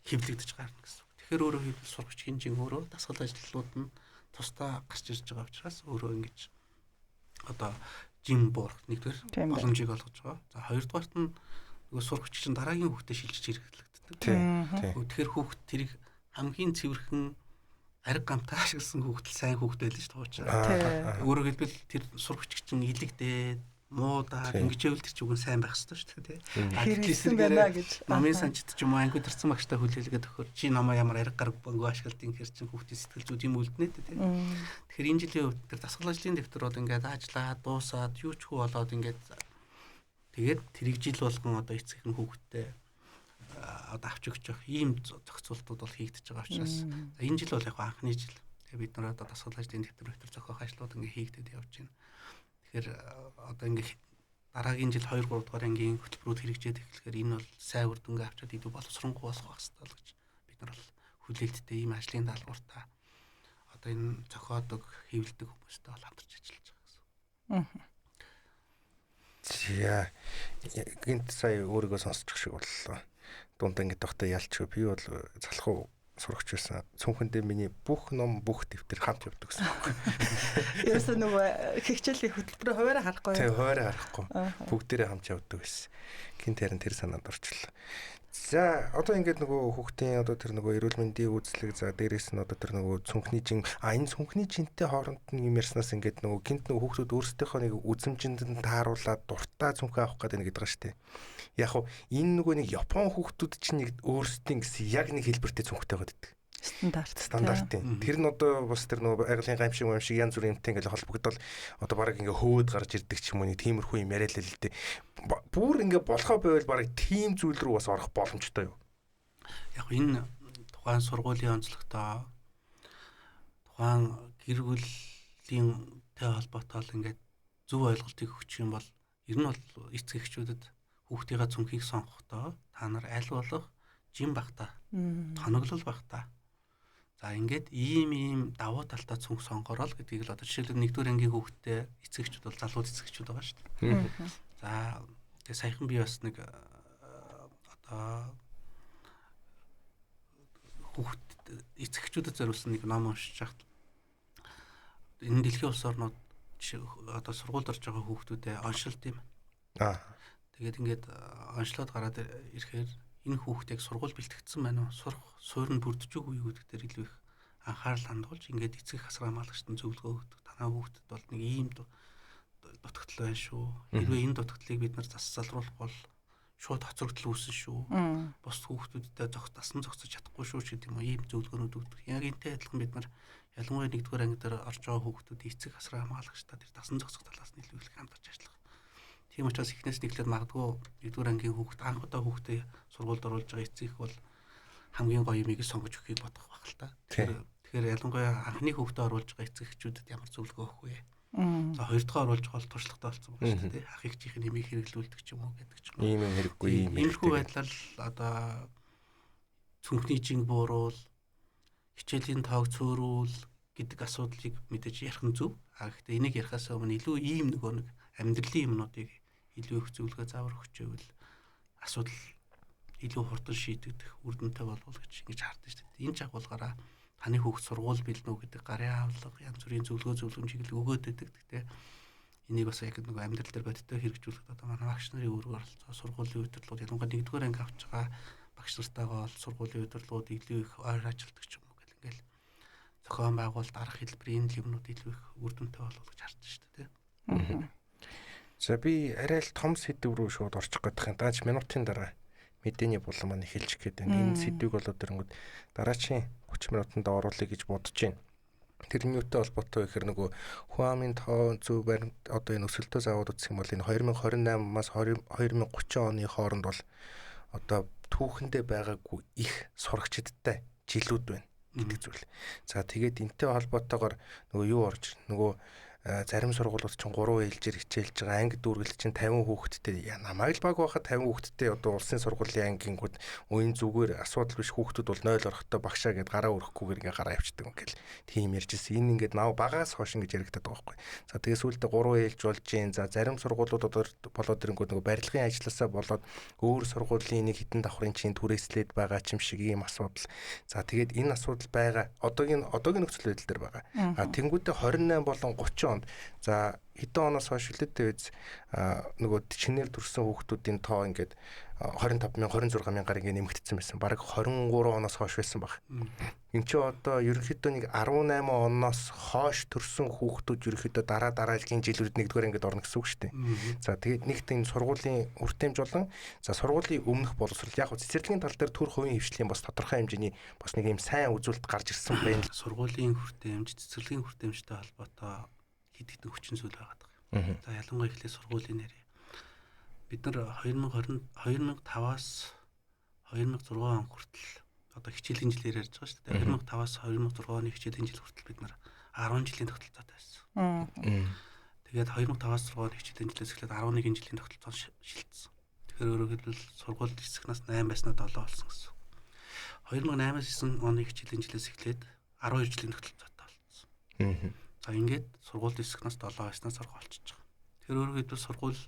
хэвлэгдэж гарна гэсэн үг. Тэгэхээр өөрөөр хэлбэл сурагчийн жин өөрөө дасгал ажлууд нь тусдаа гарч ирж байгаа учраас өөрөө ингэж одоо жин буурах нэгдүгээр боломжийг олгож байгаа. За хоёрдугаарт нь нөгөө сурагч чинь дараагийн хүүхдэд шилжиж хэрэглэгддэг. Тэгэхээр хүүхд тэрийг хамгийн цэвэрхэн ариг гамтаа ашигласан хүүхдэл сайн хүүхд байл шүү дээ. Өөрөөр хэлбэл тэр сурагч чинь илэгдээд муудаад ингэж байвал тэр чинь сайн байх хэрэгтэй шүү дээ. Хэрэгсэн байна гэж. Намын санчд ч юм уу анги төрсэн багштай хүлээлгээд өгөхөр чи намаа ямар ариг гараг бөнгөө ашигладаг хэр чинь хүүхдийн сэтгэл зүйд юм үлднэ дээ. Тэгэхээр энэ жилийн үед тэр дасгал ажлын дэвтэрүүд ингээд ажиллаад дуусаад юу ч хүү болоод ингээд тэгээд тэрийг жил болгон одоо эцэг нь хүүхдтэй одоо авч өгч явах ийм зохицуултууд бол хийгдэж байгаа учраас энэ жил бол яг анхны жил. Тэгээ бид нар одоо дасгал ажлын дэвтэр зохиох ажлууд ингээ хийгдээд явж байна. Тэгэхээр одоо ингээ дараагийн жил 2-3 дугаар ангийн хөтөлбөрүүд хэрэгжээд эхлэхээр энэ бол сайн үр дүнгээ авчаад идэв боловсронгуй болох хэрэгтэй л гэж бид нар бол хүлээлттэй ийм ажлын даалгавартай одоо энэ зохиодог, хэвлэдэг хүмүүстэй бол хамтарч ажиллаж байгаа гэсэн. За гинт сая өөрийгөө сонсчих шиг боллоо. Дунд ангид тогтоо ялчгүй би бол залах уу сурагч байсан. Цүнхэндээ миний бүх ном, бүх дэвтэр хамт явдаг гэсэн. Ерөөсөө нөгөө хичээлийн хөтөлбөрөөр хуваараа харахгүй. Тэгээ хоороо харахгүй. Бүгдээрээ хамт явдаг байсан. Гин тэрэн тэр санаанд орчлоо. За одоо ингээд нөгөө хүүхдийн одоо тэр нөгөө эрүүл мэндийн үйлчлэг за дээрээс нь одоо тэр нөгөө цүнхний жин энэ цүнхний жинтэй хооронд нь юм ярьснаас ингээд нөгөө гинт нөгөө хүүхдүүд өөрсдийнхөө нэг үзмжинд нь тааруулаад дуртай цүнхээ авах гэдэг нэг байгаа шүү дээ. Яг хуу энэ нөгөө нэг Япон хүүхдүүд чинь нэг өөрсдийн гэсэн яг нэг хэлбэртэй цүнхтэй байдаг. Стандартын. Тэр нь одоо бас тэр нөгөө байгалийн гамшиг янз бүрийн юмтай ингээл холбогдол одоо баг ингээ хөөд гарч ирдэг ч юм уу нэг тиймэрхүү юм яриа л л дээ. Бүр ингээ болохоо байвал баг тийм зүйл рүү бас орох боломжтой юу? Яг энэ тухайн сургуулийн онцлогтой тухайн гэр бүлийнтэй холбоотой ингээд зөв ойлголтыг өгч юм бол ер нь бол эцэг эхчүүдэд хүүхдийнхээ цүнхийг сонгохдоо та нар аль болох жим багтаа тоноглол багтаа. За ингээд ийм давуу талтай цүнх сонгорол гэдгийг л одоо жишээлбэл 1-р ангийн хүүхдтэй эцэг эхчүүд бол залуу эцэг эхчүүд байгаа шүү дээ. За тэгээ саяхан би бас нэг одоо хүүхд эцэг эхчүүдэд зориулсан нэг ном уншиж хахад энэ дэлхийн улс орнууд одоо сургуульд орж байгаа хүүхдүүдэд оншилт юм. Тэгээд ингээд онцлоод гараад ирэхээр энэ хүүхдийг сургууль бэлтгэгдсэн байна уу? Сурах суурь нь бүрдчихгүй юу гэдэг дээр илүү их анхаарал хандуулж ингээд эцэг хасраа хамгаалагчдын зөвлөгөө өгдөг. Танай хүүхдэд бол нэг ийм дутагдал байна шүү. Хэрвээ энэ дутагдлыг бид нар залруулах бол шууд хоцрогдол үүснэ шүү. Бус хүүхдүүдтэй дасан зогсож чадахгүй шүү гэдэг юм уу? Ийм зөвлөгөөнүүд өгдөг. Яг энтэй адилхан бид нар ялангуяа 1-р анги дээр орж байгаа хүүхдүүд эцэг хасраа хамгаалагчдад тэр дасан зогсох талаас нь илүү их хамтарч ажиллах. Тийм учраас эхнээс нэглээд магадгүй 1-р ангийн хүүхд анх удаа хүүхдээ сургуульд оруулж байгаа эцэг бол хамгийн гоё юмыг сонгож өгөхийг бодох байх л та. Тэгэхээр ялангуяа анхны хүүхдээ оруулж байгаа эцэг эхчүүдэд ямар зөвлөгөө өгөх вэ? За хоёр дахь оруулж байгаа бол туршлагатай болсон байна шүү дээ. Ах эгчийн нэмийг хэрэглүүлдэг ч юм уу гэдэг ч юм уу. Ийм юм хэрэггүй юм. Иймэрхүү байдлаар одоо цүнхний жинг бууруул, хичээлийн тоог цөөрүүл гэдэг асуудлыг мэдээж ярих нь зөв. Гэхдээ энийг ярихаас өмнө илүү ийм нэг амьдралын юмнуудыг илүү их зөвлөгөө заавар өгчөөвөл асуудал илүү хурдан шийдэгдэх үр дүнтэй болов гэж ингэж хардсан шүү дээ. Энэ жагуулгаараа таны хүүхд сургууль бэлнэ үү гэдэг гарын авлага янз бүрийн зөвлөмжийг л өгөөд өгдөг. Гэхдээ энийг бас яг нэг амьдрал дээр бодиттой хэрэгжүүлэхэд одоо манай багш нарын үүрэг оролцоо сургуулийн удирдлууд ялангуяа 1-р анги авч байгаа багш нартайгаа бол сургуулийн удирдлууд илүү их ойр ажилтдаг ч юм уу гэл ингээл зохион байгуулалт арга хэлбэрийн юмнууд илүү их үр дүнтэй болов гэж хардсан шүү дээ. За би арай л том сэдв рүү шууд орчих гэдэг юм. Дааж минутын дараа мэдээний булан маань эхэлчих гээд байна. Энэ сэдвийг болоод ирэнгүүт дараачийн 30 минутанд оруулъя гэж бодож байна. Тэр юутай холбоотой гэхээр нөгөө хүн амын тоо зөв баримт одоо энэ өсөлтөө заавал үзэх юм бол энэ 2028-аас 2030 оны хооронд бол одоо түүхэндээ байгаагүй их сурагчдтай жилүүд байна гэдэг зүйл. За тэгээд энэтэй холбоотойгоор нөгөө юу орж нөгөө зарим сургуулиуд чинь 3 ээлжээр хичээлж байгаа анги дүүргэлт чинь 50 хүүхэдтэй намайг л баг байхад 50 хүүхэдтэй одоо улсын сургуулийн ангингууд үеийн зүгээр асуудал биш хүүхдүүд бол 0 орохтой багшаа гэд гараа өрөхгүйгээр ингээ гараа явчихдаг юм гэл тийм ярьжсэн. Энэ ингээд нав багаас хойш ингэж яригдаад байгаа байхгүй. За тэгээ сүүлдээ 3 ээлж болж гин. За зарим сургуулиуд болоод ирэнгүүт нөгөө барилгын ажилласаа болоод өөр сургуулийн нэг хитэн давхрын чинь түрээслээд байгаа ч юм шиг ийм асуудал. За тэгээд энэ асуудал байгаа. Одоогийн нөхцөл байдал дээр байгаа. Тэнгүүдээ 28 болон 30 за хэдэн оноос хойш үлээдтэй үз нөгөө чинээр төрсэн хүүхдүүдийн тоо ингээд 25,000 26,000-аар ингээд нэмэгдсэн байсан. Бараг 23 оноос хойш байсан баг. Энд чи одоо ерөнхийдөө нэг 18 оноос хойш төрсэн хүүхдүүд ерөнхийдөө дараагийн жилүүд нэгдүгээр ингээд орно гэсэн үг шүү дээ. За тэгээд нэгт энэ сургуулийн үртэмж болон за сургуулийн өмнөх боловсрол яг цэцэрлэгийн тал дээр төр хувийн хвшлийн бас тодорхой хэмжээний бас нэг юм сайн үзүүлэлт гарч ирсэн байна. Сургуулийн хүртээмж, цэцэрлэгийн хүртээмжтэй холбоотой хэд хүчин зүйл байгаа даа. За ялангуяа ихлэ сургуулийн нэр. Бид нар 2005-аас 2006 он хүртэл одоо хичээлийн жилээр ярьж байгаа шүү дээ. 2005-аас 2006 оны хичээлийн жил хүртэл бид нар 10 жилийн тогтолцоотой байсан. Тэгээд 2005-аас 6 оны хичээлийн жилээс эхлээд 11 жилийн тогтолцоо шилжсэн. Тэгэхээр өөрөөр хэлбэл сургууль хэсэг нас 8 байснаа 7 болсон гэсэн. 2008-аас 9 оны хичээлийн жилээс эхлээд 12 жилийн тогтолцоотой болсон. За ингээд сургууль хэсэг нас 7 байснаас орох болчихж байгаа. Тэр өөрөөр хэлбэл сургууль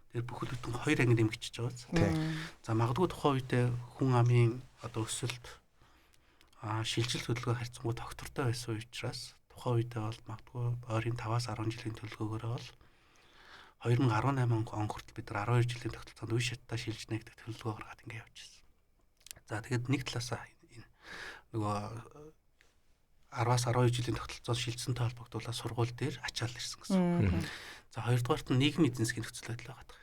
дээр бүхэл бүтэн 2 анги нэмэгдчихэж байгаа. За магадгүй тухайн үедээ хүн амын одоо өсөлт шилжилт хөдөлгөөн харьцангуй тогтвортой байсан учраас тухайн үедээ бол магадгүй ойрын 5-аас 10 жилийн төлөвлөгөөгөөрөө бол 2018 он хүртэл бид нар 12 жилийн тогтолцоонд үе шаттай шилжнэ гэдэг төлөвлөгөө гаргаад ингэ явж байна. За тэгээд нэг талаасаа энэ нөгөө 10-аас 12 жилийн тогтолцоо шилжсэнтэй холбогдуулаад сургууль дээр ачаал ирсэн гэсэн. За хоёрдугаарт нь нийгмийн эзэн засгийн нөхцөл байдал байгаа.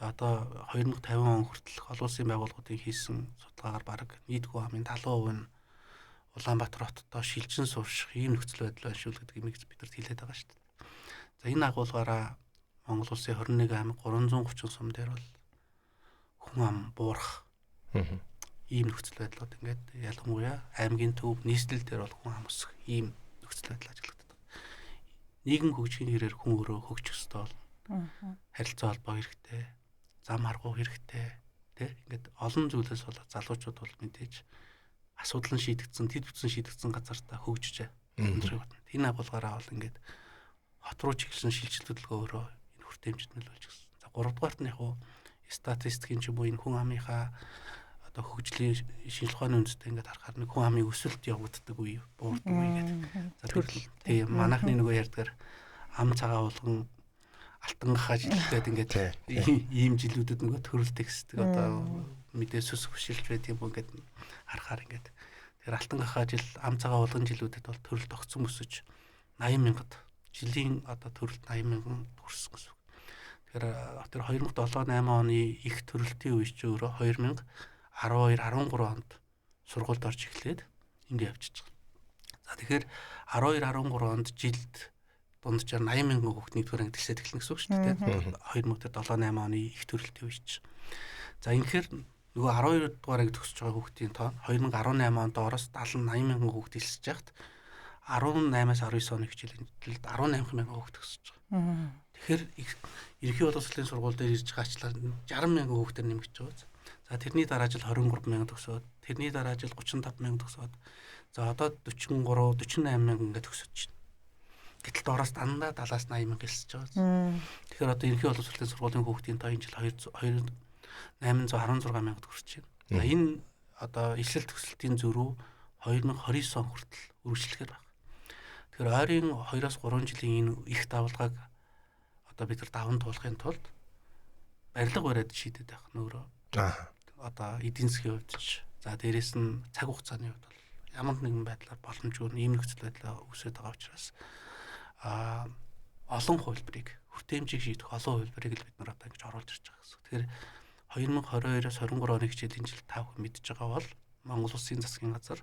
За одоо 2050 он хүртэл олон улсын байгууллагуудын хийсэн судалгаагаар бараг нийтгүй амын 70% нь Улаанбаатар хоттой шилжин суурших ийм нөхцөл байдал байна шүү гэдэг имийг бид нар хэлээд байгаа шүү дээ. За энэ агуулгаараа Монгол улсын 21 аймаг 330 сум дээр бол хүн ам буурах ийм нөхцөл байдлууд ингээд ялангуяа аймгийн төв нийслэл дээр бол хүн ам өсөх ийм нөхцөл байдал ажиглагддаг. Нийгэм хөгжихийн хэрээр хүн өөрөө хөгжих ёстой бол харилцаа холбоо хэрэгтэй, зам аргуу хэрэгтэй тий ингээд олон зүйлээс болоод залуучууд бол мэдээж асуудал нь шийдэгдсэн, тэд бүтэн шийдэгдсэн газартаа хөгжиж байна. Энэ агуулгаараа бол ингээд хот руу чиглэсэн шилжилт хөдөлгөөрөө энэ хүртээмжид нөлөөлж гисэн. За 3 дугаарт нь яг уу статистикийн ч юм уу энэ хүн амынхаа одоо хөгжлийн шинжилгээ ухааны үндэстэй ингээд харахаар нэг хүн амын өсөлт явагддаг үе, буурдаг үе гэдэг. За тийм манайхны нөгөө ярьдгаар ам цагаа болгон алтангахаа жилдээд ингээд ийм жилүүдэд нөгөө төрөл текстдэг одоо мэдээ сүс хөшилж байт юм ингээд харахаар ингээд тэр алтангахаа жил ам цагаа болгон жилүүдэд бол төрөл тогтсон өсөж 80 мянгад жилийн одоо төрөлд 80 мянган хүрсэн гэсэн. Тэгэхээр 2007-8 оны их төрөлтийн үе ч өөрөө 2012-13 онд сургуульд орж эхлээд ингэ явчихж байгаа. За тэгэхээр 12-13 онд жилд дунджаар 80 мянган хүүхд нэгдүгээр анги тэлсээд эхэлнэ гэсэн үг шүү дээ. 2007-8 оны их төрөлтийн үе ч. За ингэхээр нөгөө 12 дугаар анги төгсөж байгаа хүүхдийн тоо 2018 онд доороос 70-80 мянган хүүхд элсэж яхад 18-аас 19 оны хичээлийн жилд 18 мянган хүүхд төгсөж байгаа. Тэгэхээр ерөнхий боловсролын сургууль дээр ирж байгаа ачлаар 60 мянган хүүхдээр нэмэгдэж байгаа. За тэрний дараа жил 23 мянган төгсөөд, тэрний дараа жил 35 мянган төгсөөд, за одоо 43, 48 мянган ингээд төгсөж байна. Гэтэл доороос дандаа 70-аас 80 мянга элсэж байгаа. Тэгэхээр одоо ерөнхий боловсролын сургуулийн хүүхдийн тоо энэ жил 816 мянга төгсөж байна. За энэ одоо эсрэг төгсөлтийн зөрүү 2029 он хүртэл үргэлжлэхээр байна. Тэгэхээр ойрын 2-3 жилийн энэ их давалгааг одоо бид нар даван туулахын тулд барилга бариад шийдэд байх нөөрөө. Одоо эдийн засгийн хувьд ч за дээрэс нь цаг хугацааны хувьд бол ямар нэгэн байдлаар боломжгүй ийм нөхцөл байдал үүсэж байгаа учраас олон хувилбарыг хүртээмжийг шийдэх олон хувилбарыг л бид нар одоо ингэж оруулж ирж байгаа гэсэн. Тэгэхээр 2022-оос 23 оны хичээлийн жил та бүхэн мэдж байгаа бол Монгол Улсын засгийн газар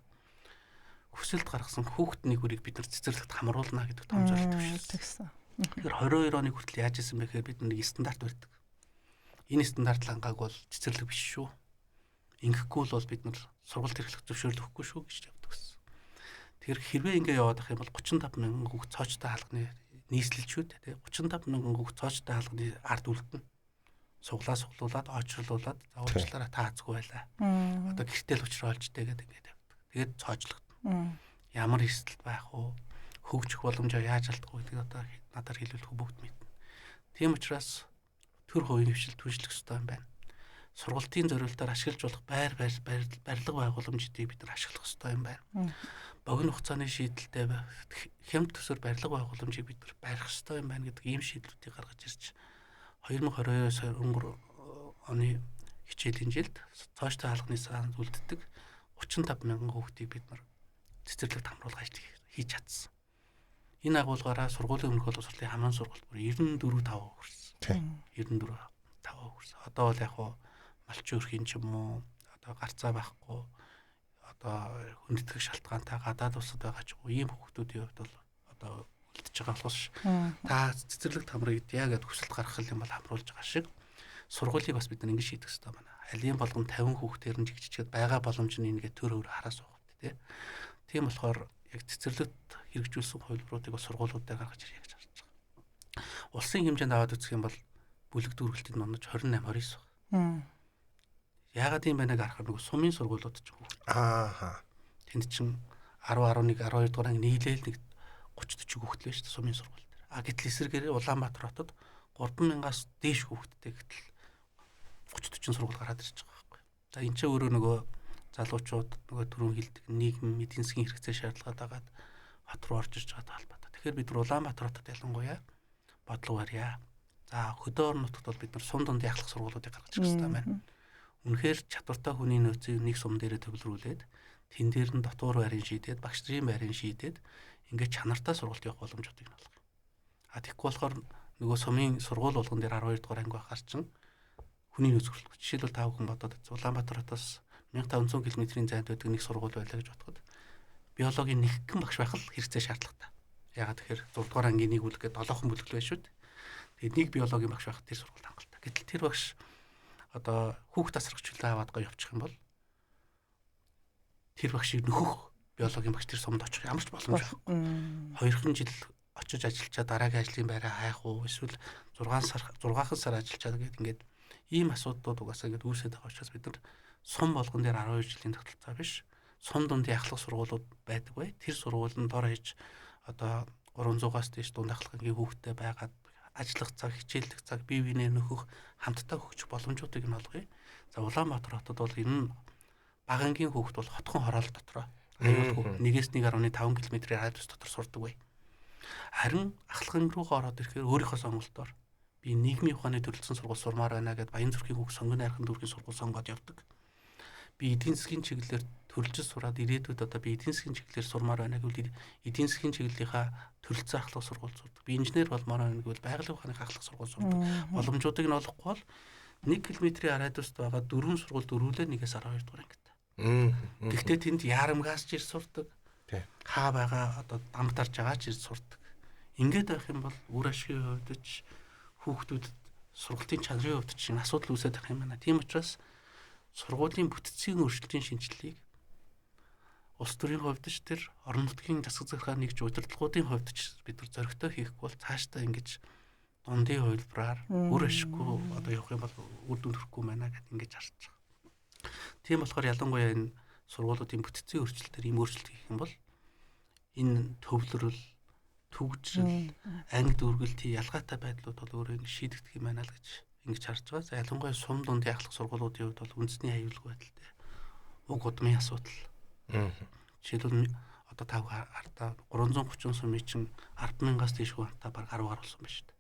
хүсэлт гаргасан хүүхдний хүрийг бид нар цэцэрлэгт хамруулна гэдэг том зорилт төвшүүлсэн. Тэгэхээр 22 оны хүртэл яаж исэн бэ гэхээр бид нэг стандарт барьдаг. Энэ стандарт лангааг бол цэцэрлэг биш шүү. Ингэхгүй бол бид нар сургалт эрхлэх зөвшөөрөл өгөхгүй шүү гэж явдаг гэсэн. Тэгэхээр хэрвээ ингэ яваад ах юм бол 35 мянган хүүхд цоочтой хаалганы нийслэлчүүд тий 35 мянган хүүхд цоочтой хаалганы ард үлдэнэ. Суглуулад очрлуулад за уучлаарай та азгүй байлаа. Одоо гэртэл учраа олжтэй гэдэг ингэ явдаг. Тэгээд цоочлогдно. Ямар эрсдэл байх вэ? Хөгжих боломжоо яаж алдах вэ гэдэг одоо надаар хэлүүлэх бүгд мэднэ. Тийм учраас төр хувийн хвшил түншлэх ёстой юм байна. Сургалтын зорилтоор ашиглаж болох барилга байгууламжуудыг бид нар ашиглах ёстой юм байна. Богино хугацааны шийдэлтэй хямд төсөр барилга байгууламжийг бид нар барих ёстой юм байна гэдэг ийм шийдлүүдийг гаргаж ирж 2022 оны хичээлийн жилд цоочтой хаалганы саанд үлддэг 35 мянган хүүхдийг бид нар цэцэрлэгт хамруулга хийж чадсан. Энэ агуулгаараа сургуулийн өмнөх боловсролын хамаан сургалт бүр 94.5% хүрсэн. 94.5% хүрсэн. Одоо бол яг хуу малчин өрхийн ч юм уу одоо гарцаа байхгүй одоо хүндэтгэх шалтгаантай гадаад улсад байгаа ч ийм хүүхдүүдийн хувьд бол одоо үлдчихэж байгаа болохоос та цэцэрлэгт хамрыг яагаад хүсэлт гаргах юм бол хамруулж байгаа шиг сургуулийг бас бид нар ингэ шийдэх хэрэгтэй байна. Алийн болгон 50 хүүхдээр нь жигччихэд байгаа боломж нь ингээд төр өөр хараа суугт тий. Тийм болохоор яг цэцэрлэгт хэрэгжүүлсэн хувилбаруудыг бас сургуулиудаар гаргаж ирэх гэж харж байгаа. Улсын хэмжээнд аваад үзэх юм бол бүлэг дүүргэлтийн номдож 28-29 байна. Яагаад юм байна гэж харахад нөгөө сумын сургуулиуд ч хүүхд. Тэнд чинь 10, 11, 12 дугаар анги нийлээл нэг 30-40 хүүхд л шүү дээ сумын сургууль дээр. Гэтэл эсрэгээр Улаанбаатар хотод 3,000-аас дээш хүүхдтэй гэтэл 30-40 сургууль гараад ирж байгаа байхгүй. За энэ ч өөрөө нөгөө залуучууд нөгөө түрүүн хэлдэг нийгэм эдийн засгийн хэрэгцээ шаардлагад дагаад хот руу орж ирж байгаа талбартай. Тэгэхээр бид нар Улаанбаатар хотод ялангуяа бодлого барья. За хөдөө орон нутгад бол бид нар сум дундын ахлах сургуулиудыг гаргаж ирэх хэрэгтэй байна. Үнэхээр чадвартай хүний нөөцийг нэг сум дээрээ төвлөрүүлээд тэн дээр нь дотор байрын шийдээд багш нарын байрын шийдээд ингээд чанартай сургалт явах боломжуудыг нь олгох. Тэгэхгүй болохоор нөгөө сумын сургууль болгон дээр 12 дугаар анги байхаар чинь хүний нөөц хүрэлцэх. Жишээлбэл та бүхэн бодоод Улаанбаатар хотоос 1500 км-ийн зайд байдаг нэг сургууль байлаа гэж бодоход биологийн нэгэн багш байх л хэрэгцээ шаардлагатай. Ягаад тэгэхээр 6 дугаар ангийн нэг бүлэг гэдэг 7хан бүлэг байна шүү дээ. Тэгээд нэг биологийн багш байх тэр сургуульд хангалттай. Гэтэл тэр багш одоо хүүхд тасрагчлаа аваад гоё явчих юм бол тэр багшийг нөхөх биологийн багш тэр сумд очих ямар ч боломж байхгүй. 2хан жил очиж ажиллачаа дараагийн ажлын байраа хайх уу эсвэл 6хан сар ажиллачаа гэдэг ингээд ийм асуудлууд угаасаа ингээд үүсээд байгаа учраас бид нар сум болгон дээр 12 жилийн тогтолцоо биш сум дундын ахлах сургуулиуд байдаг бай. Тэр сургууль нь дор хаяж одоо 300-аас дээш дунд ахлагын хүүхдтэй байгаад ажиллах цаг, хичээлдэх цаг, бие биенээ нөхөх, хамтдаа хөгжих боломжуудыг нь олгоё. За Улаанбаатар хотод бол энэ бага ангийн хүүхд бол хотхон хороолол дотроо аюулгүй 1-1.5 км-ийн радиус дотор сурдаг бай. Харин ахлагын руугаа ороод ирэхээр өөрийнхөө сонголтоор би нийгмийн ухааны төрөлцсөн сургууль сурмаар байна гэдээ Баянзүрхийн хүүхд сонгоны архын дүүргийн сургууль сонгоод явдаг. Би эдийн засгийн чиглэлээр төрөлж сураад ирээдүйд одоо би эдийн засгийн чиглэлээр сурмаар байна гэвэл эдийн засгийн чиглэлийнхаа төрөлцсөн ахлах сургууль сурдаг. Би инженер болмоор байна гэвэл байгалийн ухааны ахлах сургууль сурдаг. Боломжуудыг нь олохгүй бол 1 км-ийн радиуст байгаа 4 сургууль дөрвөлээ 1-ээс 12 дугаар ангитай. Гэхдээ тэнд яарамгаас ч ир сурдаг. Хаа байгаа одоо дамтарж байгаа ч ир сурдаг. Ингээд байх юм бол үр ашигын хувьд ч хүүхдүүдэд сургалтын чанарын хувьд чинь асуудал үүсэж байгаа юм байна. Тийм учраас сургуулийн бүтцийн өөрчлөлтийн шинжилгээг улс төрийн хувьд ч тэр орон нутгийн засаг захиргааны нэгж удирдлагуудын хувьд ч бид нар зөрөгтэй хийхгүй бол цаашдаа ингэж дундын хувилбараар үр ашиггүй одоо явах юм бол үр дүн төрөхгүй байна гэдээ ингэж харж байгаа. Тийм болохоор ялангуяа энэ сургуулиудын бүтцийн өөрчлөлтөөр ийм өөрчлөлт хийх юм бол энэ төвлөрөл, төгжрөл, анги дүүргэлтийн ялгаатай байдлууд бол өөрөө шийдэгдэх юм байна л гэж ингэж харж байгаа. За ялангуяа сум дундын ахлах сургуулиудын хувьд бол үндэсний аюулгүй байдалтай уг удмын асуудал. Жишээлбэл одоо та хардаа 330 сумын чинь 100000-аас дээшгүй хамтаа баг 10 гаруй болсон байна шүү дээ.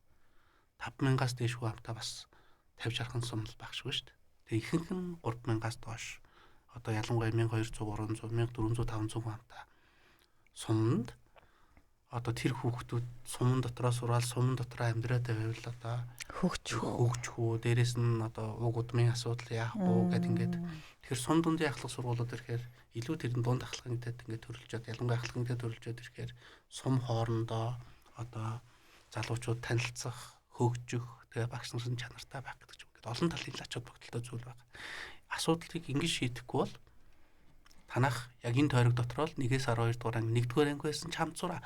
5000-аас дээшгүй хамтаа бас 50-60 сум л багшгүй шүү дээ. Тэгээ ихэнх нь 3000-аас доош. Одоо ялангуяа 1200, 300, 1400, 500 хамтаа суманд одоо тэр хүүхдүүд суман дотроо сураад суман дотроо амьдраад байвал одоо хөгжих үү дээрэс нь одоо уг удмын асуудал яах вэ гэд ингээд тэгэхээр сум дундын ахлах сургуулиуд ирэхээр илүү тэрэн дунд ахлагын дэд ингээд төрөлжөөд ялангуяа ахлагын дэд төрөлжөөд ирэхээр сум хоорондоо одоо залуучууд танилцах, хөгжих, тэгээ багш нарын чанартай байх гэдэг ч юм. Ингээд олон талын ачаал бүгдэлтэй зүйл байна. Асуудлыг ингэж шийдэхгүй бол танах яг энэ тойрог дотор л 1-ээс 12 дугаар анги 1-р анги байсан ч хамт сур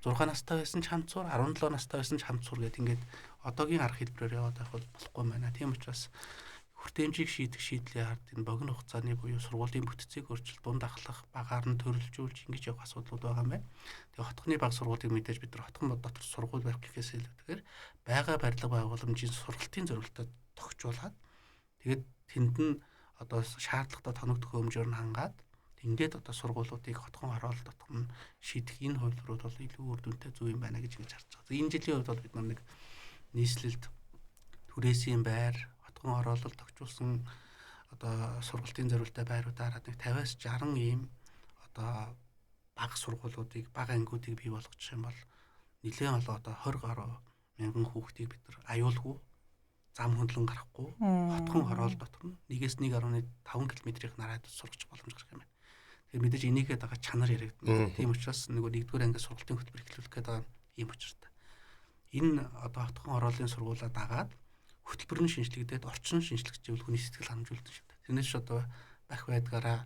6 настай байсан ч хамт сур 17 настай байсан ч хамт сур гэдэг ингээд одоогийн арга хэлбэрээр яваад байх бол болохгүй байна. Тийм учраас хүртээмжийг шийдэх шийдлийн ард энэ богино хугацааны буюу сургуулийн бүтцийг өөрчилж дунд ахлах, багаар нь төрөлжүүлж ингэж явах асуудлууд байгаа юм байна. Тэгээ хотхны баг сургуулийг мэдээж бид нар хотхон дотор сургууль барих гэхээс илүүтэйгээр байгаль барилга байгууламжийн сургалтын зорилттой тогтжуулаад тэгээд тэнд нь одоо шаардлагатай тоног төхөөрөмжөөр нь хангаад ингээд одоо сургуулиудыг хотхон хороолол дотор нь шийдэх энэ хувилбарууд бол илүү үр дүнтэй зөв юм байна гэж ингэж харж байгаа. Энэ жилийн хувьд бол бид нар нэг нийслэлд түрээсийн байр, хотхон хороолол тогтжуулсан одоо сургалтын зорилттой байруудаараа нэг 50-аас 60 ийм одоо бага сургуулиудыг, бага ангиудыг бий болгочих юм бол нэлээд олон одоо 20 гаруй мянган хүүхдийг бид нар аюулгүй зам хөндлөн гарахгүй хотхон хороолол дотор нь 1-1.5 км-ийн радиус сургах боломж гарах юм байна. Тэгэхээр мэдээж энийгээ дагаа чанар яригдана. Тийм учраас нөгөө 1-р анги сургалтын хөтөлбөр эхлүүлэх гэдэг ийм учиртай. Энэ одоо хотхон хорооллын сургуулаа дагаад хөтөлбөр нь шинжлэгдээд орчин шинжлэгч гэвэл хүний сэтгэл ханамжуулдаг шүү дээ. Тэрнээс ч одоо бах байдгаараа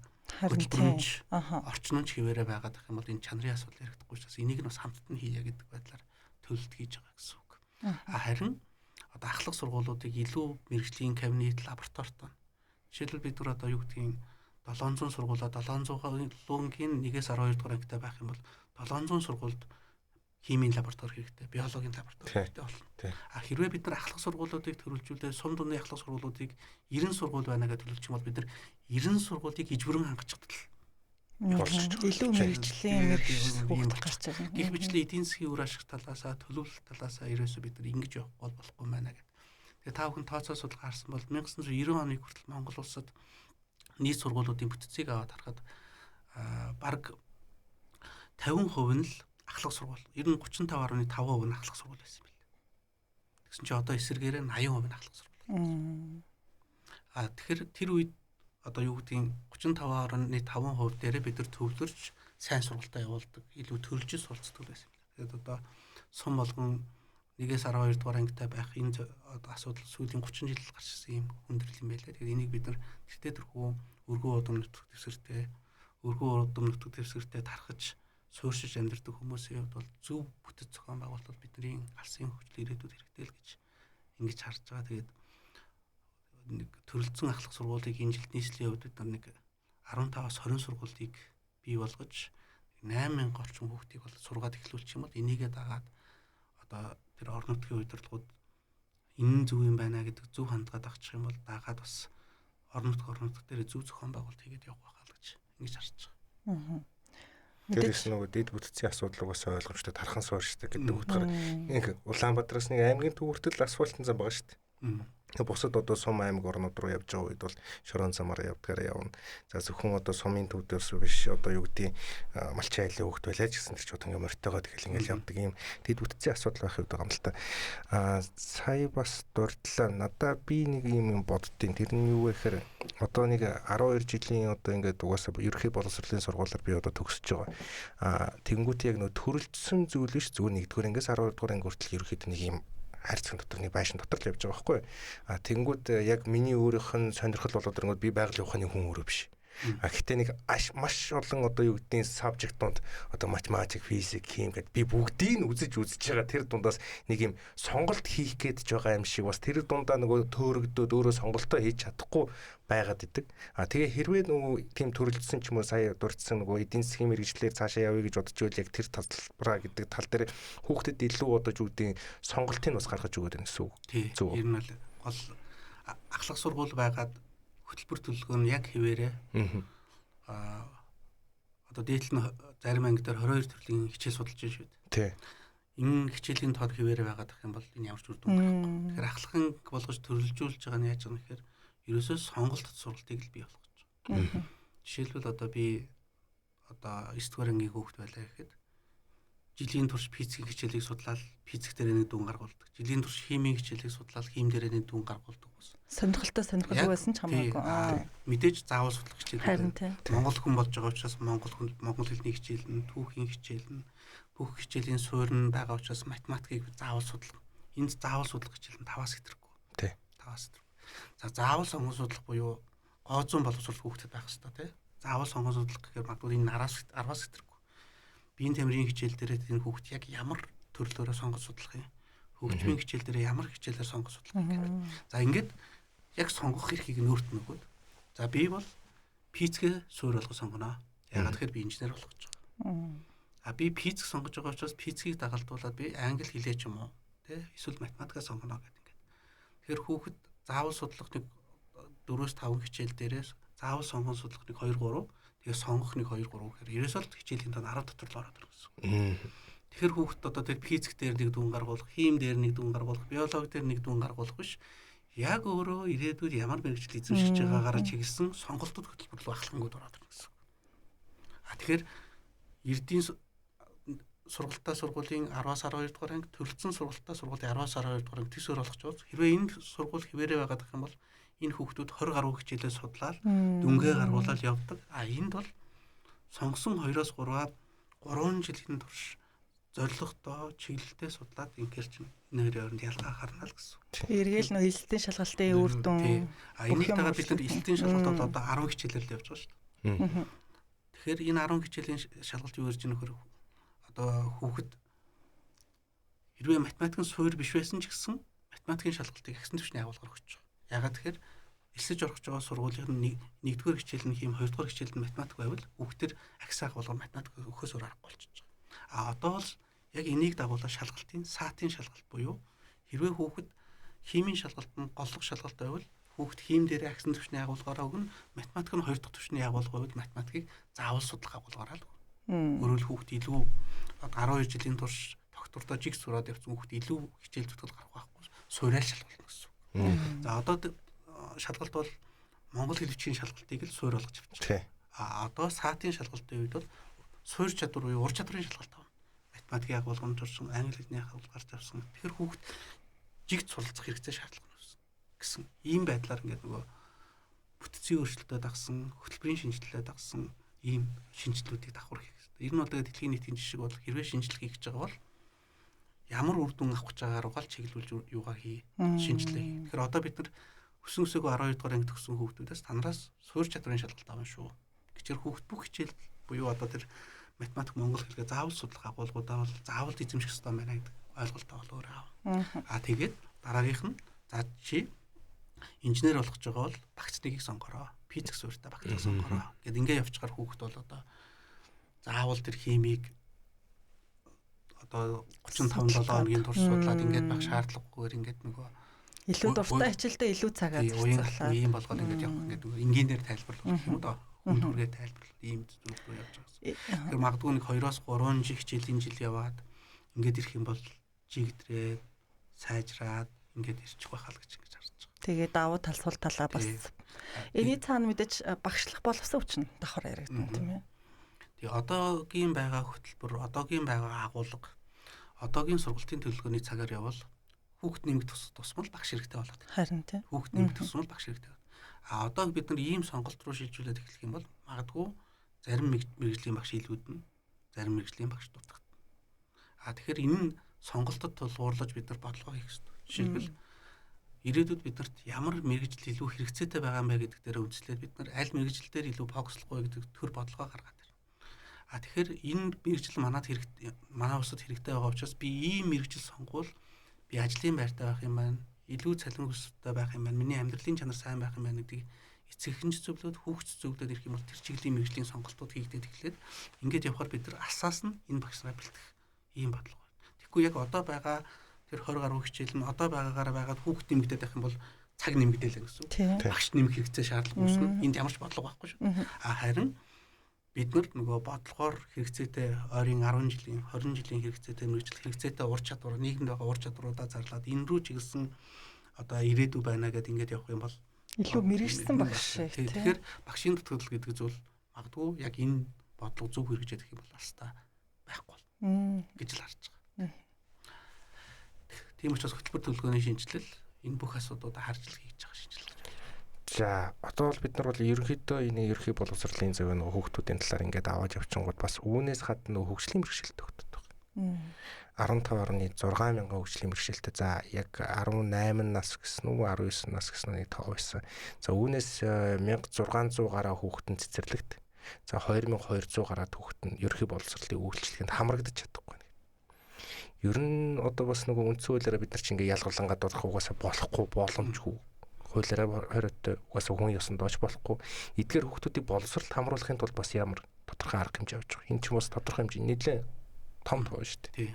хөтөлбөрч орчин нь ч хэвээрээ байгаад ах юм бол энэ чанарын асуудал яригдахгүй учраас энийг нь бас хамтд нь хийя гэдэг байдлаар төлөлт хийж байгаа гэсэн үг. Харин одоо ахлах сургуулиудыг илүү мэрэгжлийн кабинет лабораторитой. Жишээлбэл бид нар одоо юу гэдгийг 700 сургуулаа 700-ийн 1-ээс 12 дугаар ангитай байх юм бол 700 сургуульд химийн лаборатори хэрэгтэй, биологийн лаборатори хэрэгтэй болно. А хэрвээ бид нар ахлах сургуулиудыг төрүүлжүүлээ, сум дундын ахлах сургуулиудыг 90 сургууль байна гэж төлөвлөж юм бол бид нар 90 сургуулийг ижбүрэн хангаж чаддаг. Илүү мэрэгжлийн хүүхд гарч байгаа. Гэх мэтлээ эдийн засгийн үр ашиг талаасаа, төлөвлөлт талаасаа ерөөсөө бид нар ингэж явах болохгүй байна гэдэг. Тэгээ та бүхэн тооцоо судалгаа харсан бол 1990 оны хүртэл Монгол улсад нийт сургуулиудын бүтцийг аваад харахад бараг 50% нь л ахлах сургууль. Ер нь 35.5% нь ахлах сургууль байсан юм байна. Тэгсэн чинь одоо эсэргээрээ 80% нь ахлах сургууль. Тэгэхээр тэр үед одоо юу гэдгийг 35.5% дээрээ бид нар төвлөрч сайн сургалтаа явуулдаг, илүү төрөлжин суралцдаг байсан юм. Тэгээд одоо сум болгон 1-ээс 12 дугаар ангитай байх энэ асуудал сүүлийн 30 жил гарч ирсэн юм хүндрэл юм байлаа. Тэгээд энийг бид нар тэртээ тэрхүү өргөө удам нутаг дэвсгэртэй тархаж суурьшиж амьдардаг хүмүүсийн хувьд бол зөв бүтэц зохион байгуулалт бидний алсын хөгжил ирээдүйд хэрэгтэй л гэж ингэж харж байгаа. Тэгээд нэг төрөлцсөн ахлах сургуулийг энэ жилд нийслэлийн хувьд бид нар нэг 15-аас 20 сургуулийг бий болгож 8000 орчим хүүхдийг бол сургаад эхлүүлчих юм бол энийгээ дагаад одоо тэр орон нутгийн удирдлагууд энэ зөв юм байна гэдэг зөв хандгаад авчих юм бол дагаад бас орон нутг дээр зөв зохион байгуулалт хийгээд явах байхаа л гэж ингэж харж байгаа. Тэрс нөгөө дэд бүтцийн асуудал угаасаа ойлгомжтой тархан суурьшдаг гэдэг утгаар нэг Улаанбаатараас нэг аймгийн төвөртөл асфальтын зам байгаа шүү дээ. Бусад одоо сум аймаг орнууд руу явж байгаа үед бол шорон замаар явдгаар явна. За зөвхөн одоо сумын төв дээрс биш одоо юу гэдгийг малчин айлын хөвгт байлаа ч гэсэн тэр ч одоо ингээм морьтойгоо тэгэл ингээл явдаг юм дэд бүтцийн асуудал байх юм л та. Сая бас дурдлаа. Надаа би нэг юм боддtiin. Тэр нь юу вэ гэхээр одоо нэг 12 жилийн одоо ингээд угаасаа ерөнхий боловсролын сургуулиар би одоо төгсөж байгаа. Тэнгүүт яг нөө төрөлжсөн зүйл биш зүгээр 1-р ангиас 12 дугаар анги хүртэл ерөнхийд нэг юм хайрцаг дотор нэг байшин дотор л явж байгаа байхгүй. Тэнгүүд яг миний өөрийнх нь сонирхол болоод ирэнгүүт би байгалийн ухааны хүн өөрөө биш. Гэхдээ нэг маш олон одоо юу гэдгийг сабжектууд одоо математик, физик, хим гэд би бүгдийг нь үзэж байгаа тэр дундаас нэг юм сонголт хийх гээд ч байгаа юм шиг бас тэр дундаа нөгөө төөрөгдөөд өөрөө сонголтоо хийж чадахгүй байгаад идэг. Тэгээ хэрвээ нөгөө тийм төрөлжсөн ч юм уу сая дурдсан нөгөө эдийн засгийн мэргэжлэр цаашаа явъя гэж бодож байвал яг тэр талбараа гэдэг тал дээр хүүхдэд илүү одоо юу гэдгийг сонголтыг бас гаргаж өгöd байна гэсэн үг. Зөв. Ер нь бол гол ахлах сургууль байгаад хөтөлбөр төлөвлөгөө нь яг хэвээрээ одоо дээдл нь зарим анги дээр 22 төрлийн хичээл судалж байна шүү дээ. Тий. Энэ хичээлийн тод хэвээрээ байгаад ах юм бол энэ ямар ч үр дүн гарахгүй. Тэгэхээр ахлахын болгож төрөлжүүлж байгаа нь яаж байгаа нэхээр ерөөсөө сонголтод сургалтыг л бий болгож байгаа. Жишээлбэл одоо би одоо 9 дугаар ангийн хүүхэд байлаа гэхэд жилийн турш физикийн хичээлийг судлаад физик дээр нэг дүн гаргуулдаг. Жилийн турш химийн хичээлийг судлаад хим дээр нэг дүн гаргуулдаг ус. Сонирхолтой байсан ч хамаагүй. Мэдээж заавал судлах хичээл. Монгол хүн болж байгаа учраас монгол хэлний хичээл нь, түүхийн хичээл нь, бүх хичээлийн суурь нь байгаа учраас математикийг заавал судлах. Энд заавал судлах хичээл нь 5-аас хэтрэггүй. Тий. 5-аас хэтрэггүй. За заавал сонгон судлах буюу гооцон боловсрол хүүхдэд байх хэрэгтэй тий. Заавал сонгон судлах гэхээр магадгүй энэ 10-аас хэтрэггүй. Биеийн тамирын хичээл дээр энэ хүүхд яг ямар төрлөөрөө сонгож судлах юм. Хөгжмийн хичээл дээр ямар хичээлээр сонгож судлах юм. За ингээд яг сонгох эрхийг нөөрт нөгөөд. За би бол физикээ суурь болгож сонгоно. Яагаад тэгэхээр би инженер болох гэж байгаа. Би физик сонгож байгаа учраас физикийг дагалдуулаад би англи хэлээ ч юм уу тий эсвэл математикаа сонгоно гэдэг ингээд. Тэгэхээр хүүхэд заавал судлах нэг 4-5 хичээл дээрээс заавал сонгон судлах нэг 2-3 тэгээ сонгох нэг 2-3 гэхээр ерөөсөө л хичээлийн тань 10 дотор л ороод ирсэн. Тэгэхээр хүүхэд одоо тэр физик дээр нэг дүн гаргуулах, хим дээр нэг дүн гаргуулах, биологи дээр нэг дүн гаргуулах биш. Яг өөрөө ирээдүйд ямар мэргэжил эзэмшиж байгаагаараа чиглэсэн сонголтууд хөтөлбөрлөө ахлахангууд ороод ирнэ гэсэн. Тэгэхээр эрдийн сургалтаа сургуулийн 10-аас 12 дугаар анги, төрөлцсөн сургалтаа сургуулийн 10-аас 12 дугаар анги төсөөр болгож байгаа. Хэрвээ энэ сургууль хിവэрэ байгаад гэх юм бол энэ хүүхдүүд 20 гаруй хичээлээ судлаад дүнгээ гаргуулаад явдаг. Энд бол сонгосон 2-оос 3-аад 3 жилийн турш зорилготой чиглэлтэй судлаад ингээл чинь нэр өрөнд ялгаа харна л гэсэн. Эргээл нөө элэлтийн шалгалтын үр дүн. Энийг дагаад бид нар элэлтийн шалгалтад одоо 10 хичээлээр явж байгаа шүү дээ. Тэгэхээр энэ 10 хичээлийн шалгалт юу гэж нөхөр одоо хүүхэд хэрвээ математикийн суурь биш байсан ч гэсэн математикийн шалгалтыг агсан төвчний агуулгаар өгч байгаа. Ягаад тэгэхээр элсэж орох гэж байгаа сургуулийн нэгдүгээр хичээл нь хим, хоёрдугаар хичээл нь математик байвал хүүхдэр агсаах болгоо математик өгөхөөс өөр аргагүй болчихж байгаа. Одоо бол яг энийг дагуулаад шалгалтын саатын шалгалт буюу хэрвээ хүүхэд химийн шалгалтанд голлох шалгалт байвал хүүхэд хим дээр агсан түвшний агуулгаараа өгнө, математик нь 2 дахь түвшний агуулга байвал математикийг заавал судлах агуулгаараа л өгнө. Өөрөөр хүүхэд илүү 12 жилийн турш доктортой жиг сураад явсан хүүхэд илүү хичээл зүтгэл гарах байхгүй суурьал шалгуулна гэсэн. За одоо шалгалт бол монгол хэлвчийн шалгалтыг л суурь болгож авчихсан. Одоо саатын шалгалтын үед бол суурь чадвар буюу ур чадрын шалгалт авна. Математикийн агуулганд орсон, англи хэлний агуулгаар тавьсан. Тэгэхээр хүүхэд жигд суралцах хэрэгцээ шаардлага нь гэсэн. Ийм байдлаар ингээд нөгөө бүтцийн өөрчлөлтөд дагсан, хөтөлбөрийн шинжилэлтэд дагсан ийм шинжилгүүдийг давхар хийх хэрэгтэй. Энэ нь бол дэлхийн нийтийн жишг бол хэрвээ шинжилгээ хийж байгаа бол ямар үр дүн авах гэж байгаагаар угаал чиглүүлж юугаа хий, шинжилгээ. Тэгэхээр одоо бид нар өсөн өсөөгөө 12 дугаар анги төгссөн хүүхдүүдээс танараас суурь чадрын шалгалт авна шүү. Гэвч хүүхэд бүх хичээл буюу одоо тэр математик монгол хэлгээ заавал судлах агуулгуудаа бол заавал эзэмших ёстой байна гэдэг ойлголтоо бол өөр аав. Тэгээд дараагийнх нь за чи инженер болох гэж байгаа бол багц нэгийг сонгороо. Физик суурьтай багцыг сонгороо. Гэт ингээ явчихаар хүүхэд бол одоо заавал тэр химийг одоо 35-7 хоногийн турш судлаад ингээд байх шаардлагагүйгээр ингээд нөгөө илүү дуртай хичээлдээ илүү цагаа зарцуулаад ийм болгоод ингээд явах ингээд нөгөө энгийнээр тайлбарлах юм да. Хүн төргээ тайлбарлал ийм зүйл рүү явж байгаа гэсэн. Тэгэхээр магадгүй нэг 2-оос 3 жиг хичээлийн жил яваад ингээд ирэх юм бол жигдрээд сайжраад ингээд ирчих байхаа л гэж ингэж харж байгаа. Тэгээ давуу тал сул талаа бас эний цаана мэдээж багшлах боловсон хүчин давхар яригдана тийм ээ. Тэгээ одоогийн байгаа хөтөлбөр, одоогийн байгаа агуулга, одоогийн сургалтын төлөвлөгөөний цагаар явбал хүүхэд нэмэх тусмал багш хэрэгтэй болоод. Харин тийм. Хүүхэд нэмэх тусмал багш хэрэгтэй. А одоо бид нар ийм сонголт руу шилжүүлээд эхлэх юм бол магадгүй зарим мэргэжлийн багш илүүднэ, зарим мэргэжлийн багш дутагдана. А тэгэхээр энэ нь сонголтод тулгуурлаж бид нар бодлого хийх хэрэгтэй. Жишээлбэл ирээдүйд биднэрт ямар мэргэжил илүү хэрэгцээтэй байгаа юм бэ гэдэг дээр үндэслээд бид нар аль мэргэжил дээр илүү фокуслох вэ гэдэг төр бодлогоо гаргаад байна. А тэгэхээр энэ мэргэжил манад хэрэгтэй, манай улсад хэрэгтэй байгаа учраас би ийм мэргэжил сонгуул би ажлын байртай байх юм байна, илүү цалин өсөлттэй байх юм байна, миний амьдралын чанар сайн байх юм байна гэдгийг эцэгхэн зөвлөд, хүүхд зөвлөд ирэх юм бол тэр чиглэлийн мэргэжлийн сонголтууд хийгдээд эхлээд ингээд явхаар бид нар асаас нь энэ багш нараа бэлтгэх ийм бодлого байна. Тэгэхгүй яг одоо байгаа тэр 20 гаруй хичээл нь одоо байгаагаараа байгаад хүүхд нэмэгдээд байх юм бол цаг нэмэгдээлээ гэсэн. Багш нэмэх хэрэгцээ шаардлага үүснэ. Энд ямар ч бодлого байхгүй шүү. Харин бид нар нөгөө бодлогоор хэрэгцээтэй ойрын 10 жилийн 20 жилийн хэрэгцээтэй мэргэжил хэрэгцээтэй ур чадвар нийгэмд байгаа ур чадваруудаа зарлаад энэ рүү чиглэсэн одоо ирээдүй байна гэдээ ингээд явах юм бол илүү мэрэгсэн багш шиг тийм. Тэгэхээр багшийн дутагдал гэдэг зүйл магадгүй яг энэ бодлого зөв хэрэгжээд их юм бол алстаа байхгүй гэж л харж байгаа. Тийм учраас хөтөлбөр төлөвлөгөөний шинжилэл энэ бүх асуудлуудаа харж л хийж байгаа шинжилгээ. За одоо бол бид нар бол ерөнхийдөө энэ ерхий боловсролын зөв нэг хүүхдүүдийн талаар ингээд аваад явчихгод бас үүнээс гадна нөгөө хөгжлийн бэрхшээлт өгдөг байна. 15.6 мянган хөгжлийн бэрхшээлтэй. За яг 18 нас гэсэн үү 19 нас гэсэн нэг тоо байсан. За үүнээс 1600 гаруй хүүхэд нь цэцэрлэгт. За 2200 гаруй хүүхэд нь ерхий боловсролын үйлчлэгэнд хамрагдаж чадахгүй. Ер нь одоо бас нөгөө үндсэн хуулиараа бид нар чинь ингээд ялгарлангаад бодох угаасаа болохгүй боломжгүй. Хуулиараа хориотой угаасаа хүн ёсонд дооч болохгүй. Эдгээр хүүхдүүдийг боловсролд хамруулахын тулд бас ямар тодорхой арга хэмжээ авч байгаа. Энэ ч юм бас тодорхой хэмжээ нэлээд том тоо шүү дээ. Тий.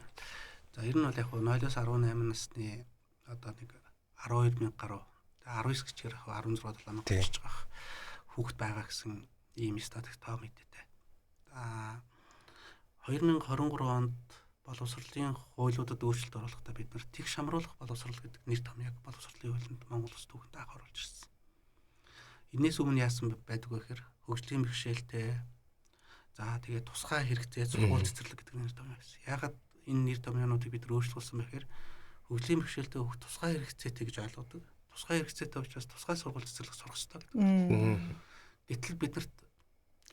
За ер нь бол яг 0-18 насны одоо нэг 12,000 гаруй 19 гэчээр 16-7 мянга болж байгаа хүүхэд байгаа гэсэн ийм статистик тоо мэдээтэй. 2023 онд боловсролын хуулиудад өөрчлөлт оруулахдаа бид нар тэг шамруулах боловсрол гэдэг нэр томьёог боловсролын хуулинд Монгол Улс түүхэнд анх оруулж ирсэн. Энээс өмнө яасан байдаг вэ гэхээр хөгжлийн бэрхшээлтэй за тэгээд тусгай хэрэгцээ сургууль цэцэрлэг гэдэг нэр томьёо байсан. Яагаад энэ нэр томьёонуудыг бид өөрчлүүлсэн бэ гэхээр хөгжлийн бэрхшээлтэй хүүхд тусгай хэрэгцээтэй гэж ойлгодог. Тусгай хэрэгцээтэй учраас тусгай сургууль цэцэрлэг сурах хэрэгтэй гэдэг. Гэтэл биднэрт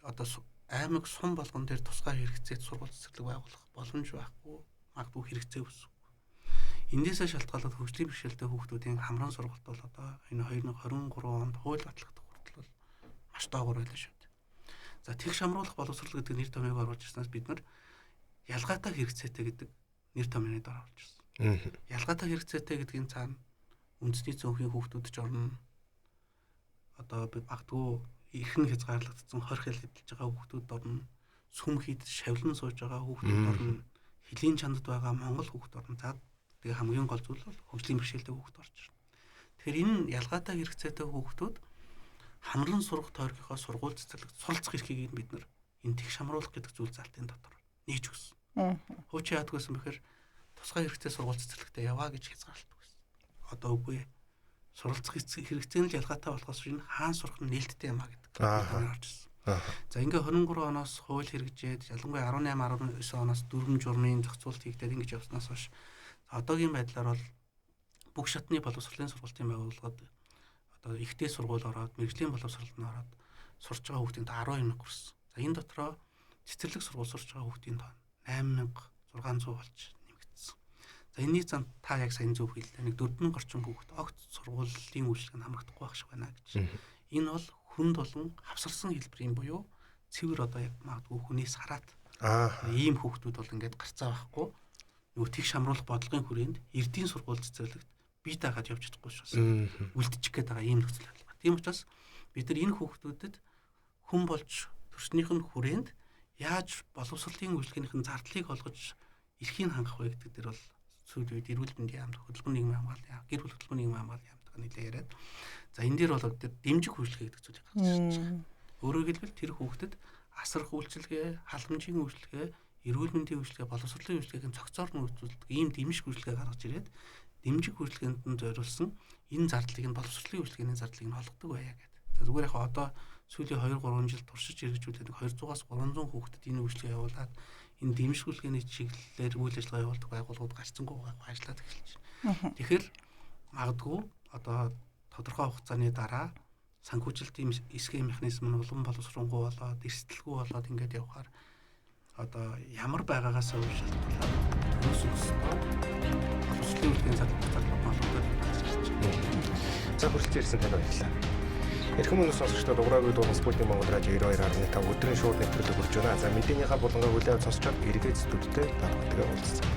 одоо аймаг сум болгон дээр тусгай хэрэгцээт сургууль цэцэрлэг байгуулах боломж байхгүй, магадгүй хэрэгцээ өсөв. Эндээсээ шалтгаалаад хөгжлийн бэрхшээлтэй хүүхдүүдийн хамран сургалт бол одоо энэ 2023 онд хууль батлагдах хүртэл бол маш доогуур байлаа шүү дээ. За тэг шамруулах боловсрол гэдэг нэр томьёог оруулж ирснаас бид нар ялгаатай хэрэгцээтэй гэдэг нэр томьёоны дор оруулж ирсэн. Ялгаатай хэрэгцээтэй гэдгийн цаана үндэсний цөөнхийн хүүхдүүд ч орно. Одоо магадгүй эрхэн хязгаарлагдсан хорих хэлэлж байгаа хүүхдүүд орно. Сүм хийд шавлан сууж байгаа хүүхдүүд орно. Хөлийн чандад байгаа Монгол хүүхд орн за тэгээ хамгийн гол зүйл бол хөгжлийн бэрхшээлтэй хүүхд орж ирнэ. Тэгэхээр энэ ялгаатай хэрэгцээтэй хүүхдүүд хамран сурах тойргийнхоо сургууль цэцэрлэгт суралцах эрхийг бид нар энэ тэгш хамруулах гэдэг зүйл залтын дотор нээж өгсөн. Хуучин яадаг гэсэн бэхээр тусгай хэрэгцээ сургууль цэцэрлэгтээ яваа гэж хязгаарлалт өгсөн. Одоо үгүй суралцах хэрэгцээ нь л ялгаатай болохоос шинэ хаан сурах нь нээлттэй юм а гэдэг гарч ирсэн. За ингээ 23 оноос хууль хэрэгжээд ялангуяа 18 19 оноос дүрм журмын зохицуулт хийгдээд ингэж явснаас хойш одоогийн байдлаар бол бүх шатны боловсролын сургалтын байгууллагад одоо ихтэй сургууль ороод мэрэгжлийн боловсролд нь ороод сурч байгаа хүүхдийн тоо 12,000 хүрсэн. За энэ дотроо цэцэрлэг сургууль сурч байгаа хүүхдийн тоо 8,600 болж нэмэгдсэн. За энэний зам та яг сайн зөв хэллээ. Нэг 4,000 орчим хүүхд огт сургуулийн үйлчлэг нь хамрагдахгүй байх шиг байна гэж. Энэ бол хүнд болон хавсарсан хэлбэрийн буюу цэвэр одоо яг магадгүй хүнээс хараад ийм хүүхдүүд бол ингээд гарцаа байхгүй нөгөө тэгш хамруулах бодлогын хүрээнд эрдийн сургууль цэцэрлэгт бие дагаад явж чадахгүй шээс үлдчих гээд байгаа ийм нөхцөл байдал байна. Тийм учраас бид нар энэ хүүхдүүдэд хүн болж төрснийх нь хүрээнд яаж боловсролын үйлчлэгнийхэн зардлыг олгож эрхийг хангах вэ гэдэг дээр бол сүүлийн үед эрүүл мэндийн яамд хөтөлбөр нийгмийн хамгаалал гэр бүл хөтөлбөр нийгмийн хамгаалал яамд нэлээ яриад. За энэ дээр бол одоо дэмжих үйлчлэг гэдэг зүйлийг гаргаж ирж байна. Өөрөөр хэлбэл тэр хүүхдэд асрах үйлчлэгээ, халамжийн үйлчлэгээ, эрүүл мэндийн үйлчлэгээ, боловсролын үйлчлэгийн цогцоор нь үйлчлдэг ийм дэмжих үйлчлэгээ гаргаж ирээд дэмжих үйлчлэгэнд нь зориулсан энэ зардлыг нь боловсролын үйлчлэгээний зардлыг нь олгодог байя гэдэг. За зүгээр яг одоо сүүлийн 2-3 жил туршиж хэрэгжүүлээд 200-аас 300 хүүхдэд энэ үйлчлэгээ явуулаад энэ дэмжих үйлчлэгээний чиглэлээр үйл ажиллагаа явуулдаг байгууллагууд гарцсангүй байгаа ажиллаад эхэлж байна. Тэгэхээр магадгүй одоо тодорхой хугацааны дараа санхүүжилтийн эсхийн механизм нь улам боловсронгуй болоод эрсдэлгүй болоод ингээд явхаар одоо ямар байгаагаас өөр шалтгаалаад өс өсөөр боловсролын үйлчлэгийн зардлыг болгоод гарч ирж байна. За хүрэлцэн ирсэн тань баярлалаа. Эрхэм мөнх сонсогчдод уграагүй дуусна Спутник Монгол радио 92.5 өдрийн шууд нэвтрүүлэг хүрч байна. За мэдээнийхээ булангаа хүлээвэн сонсчод эргээд студидтэй та бүхэндээ уулзсан.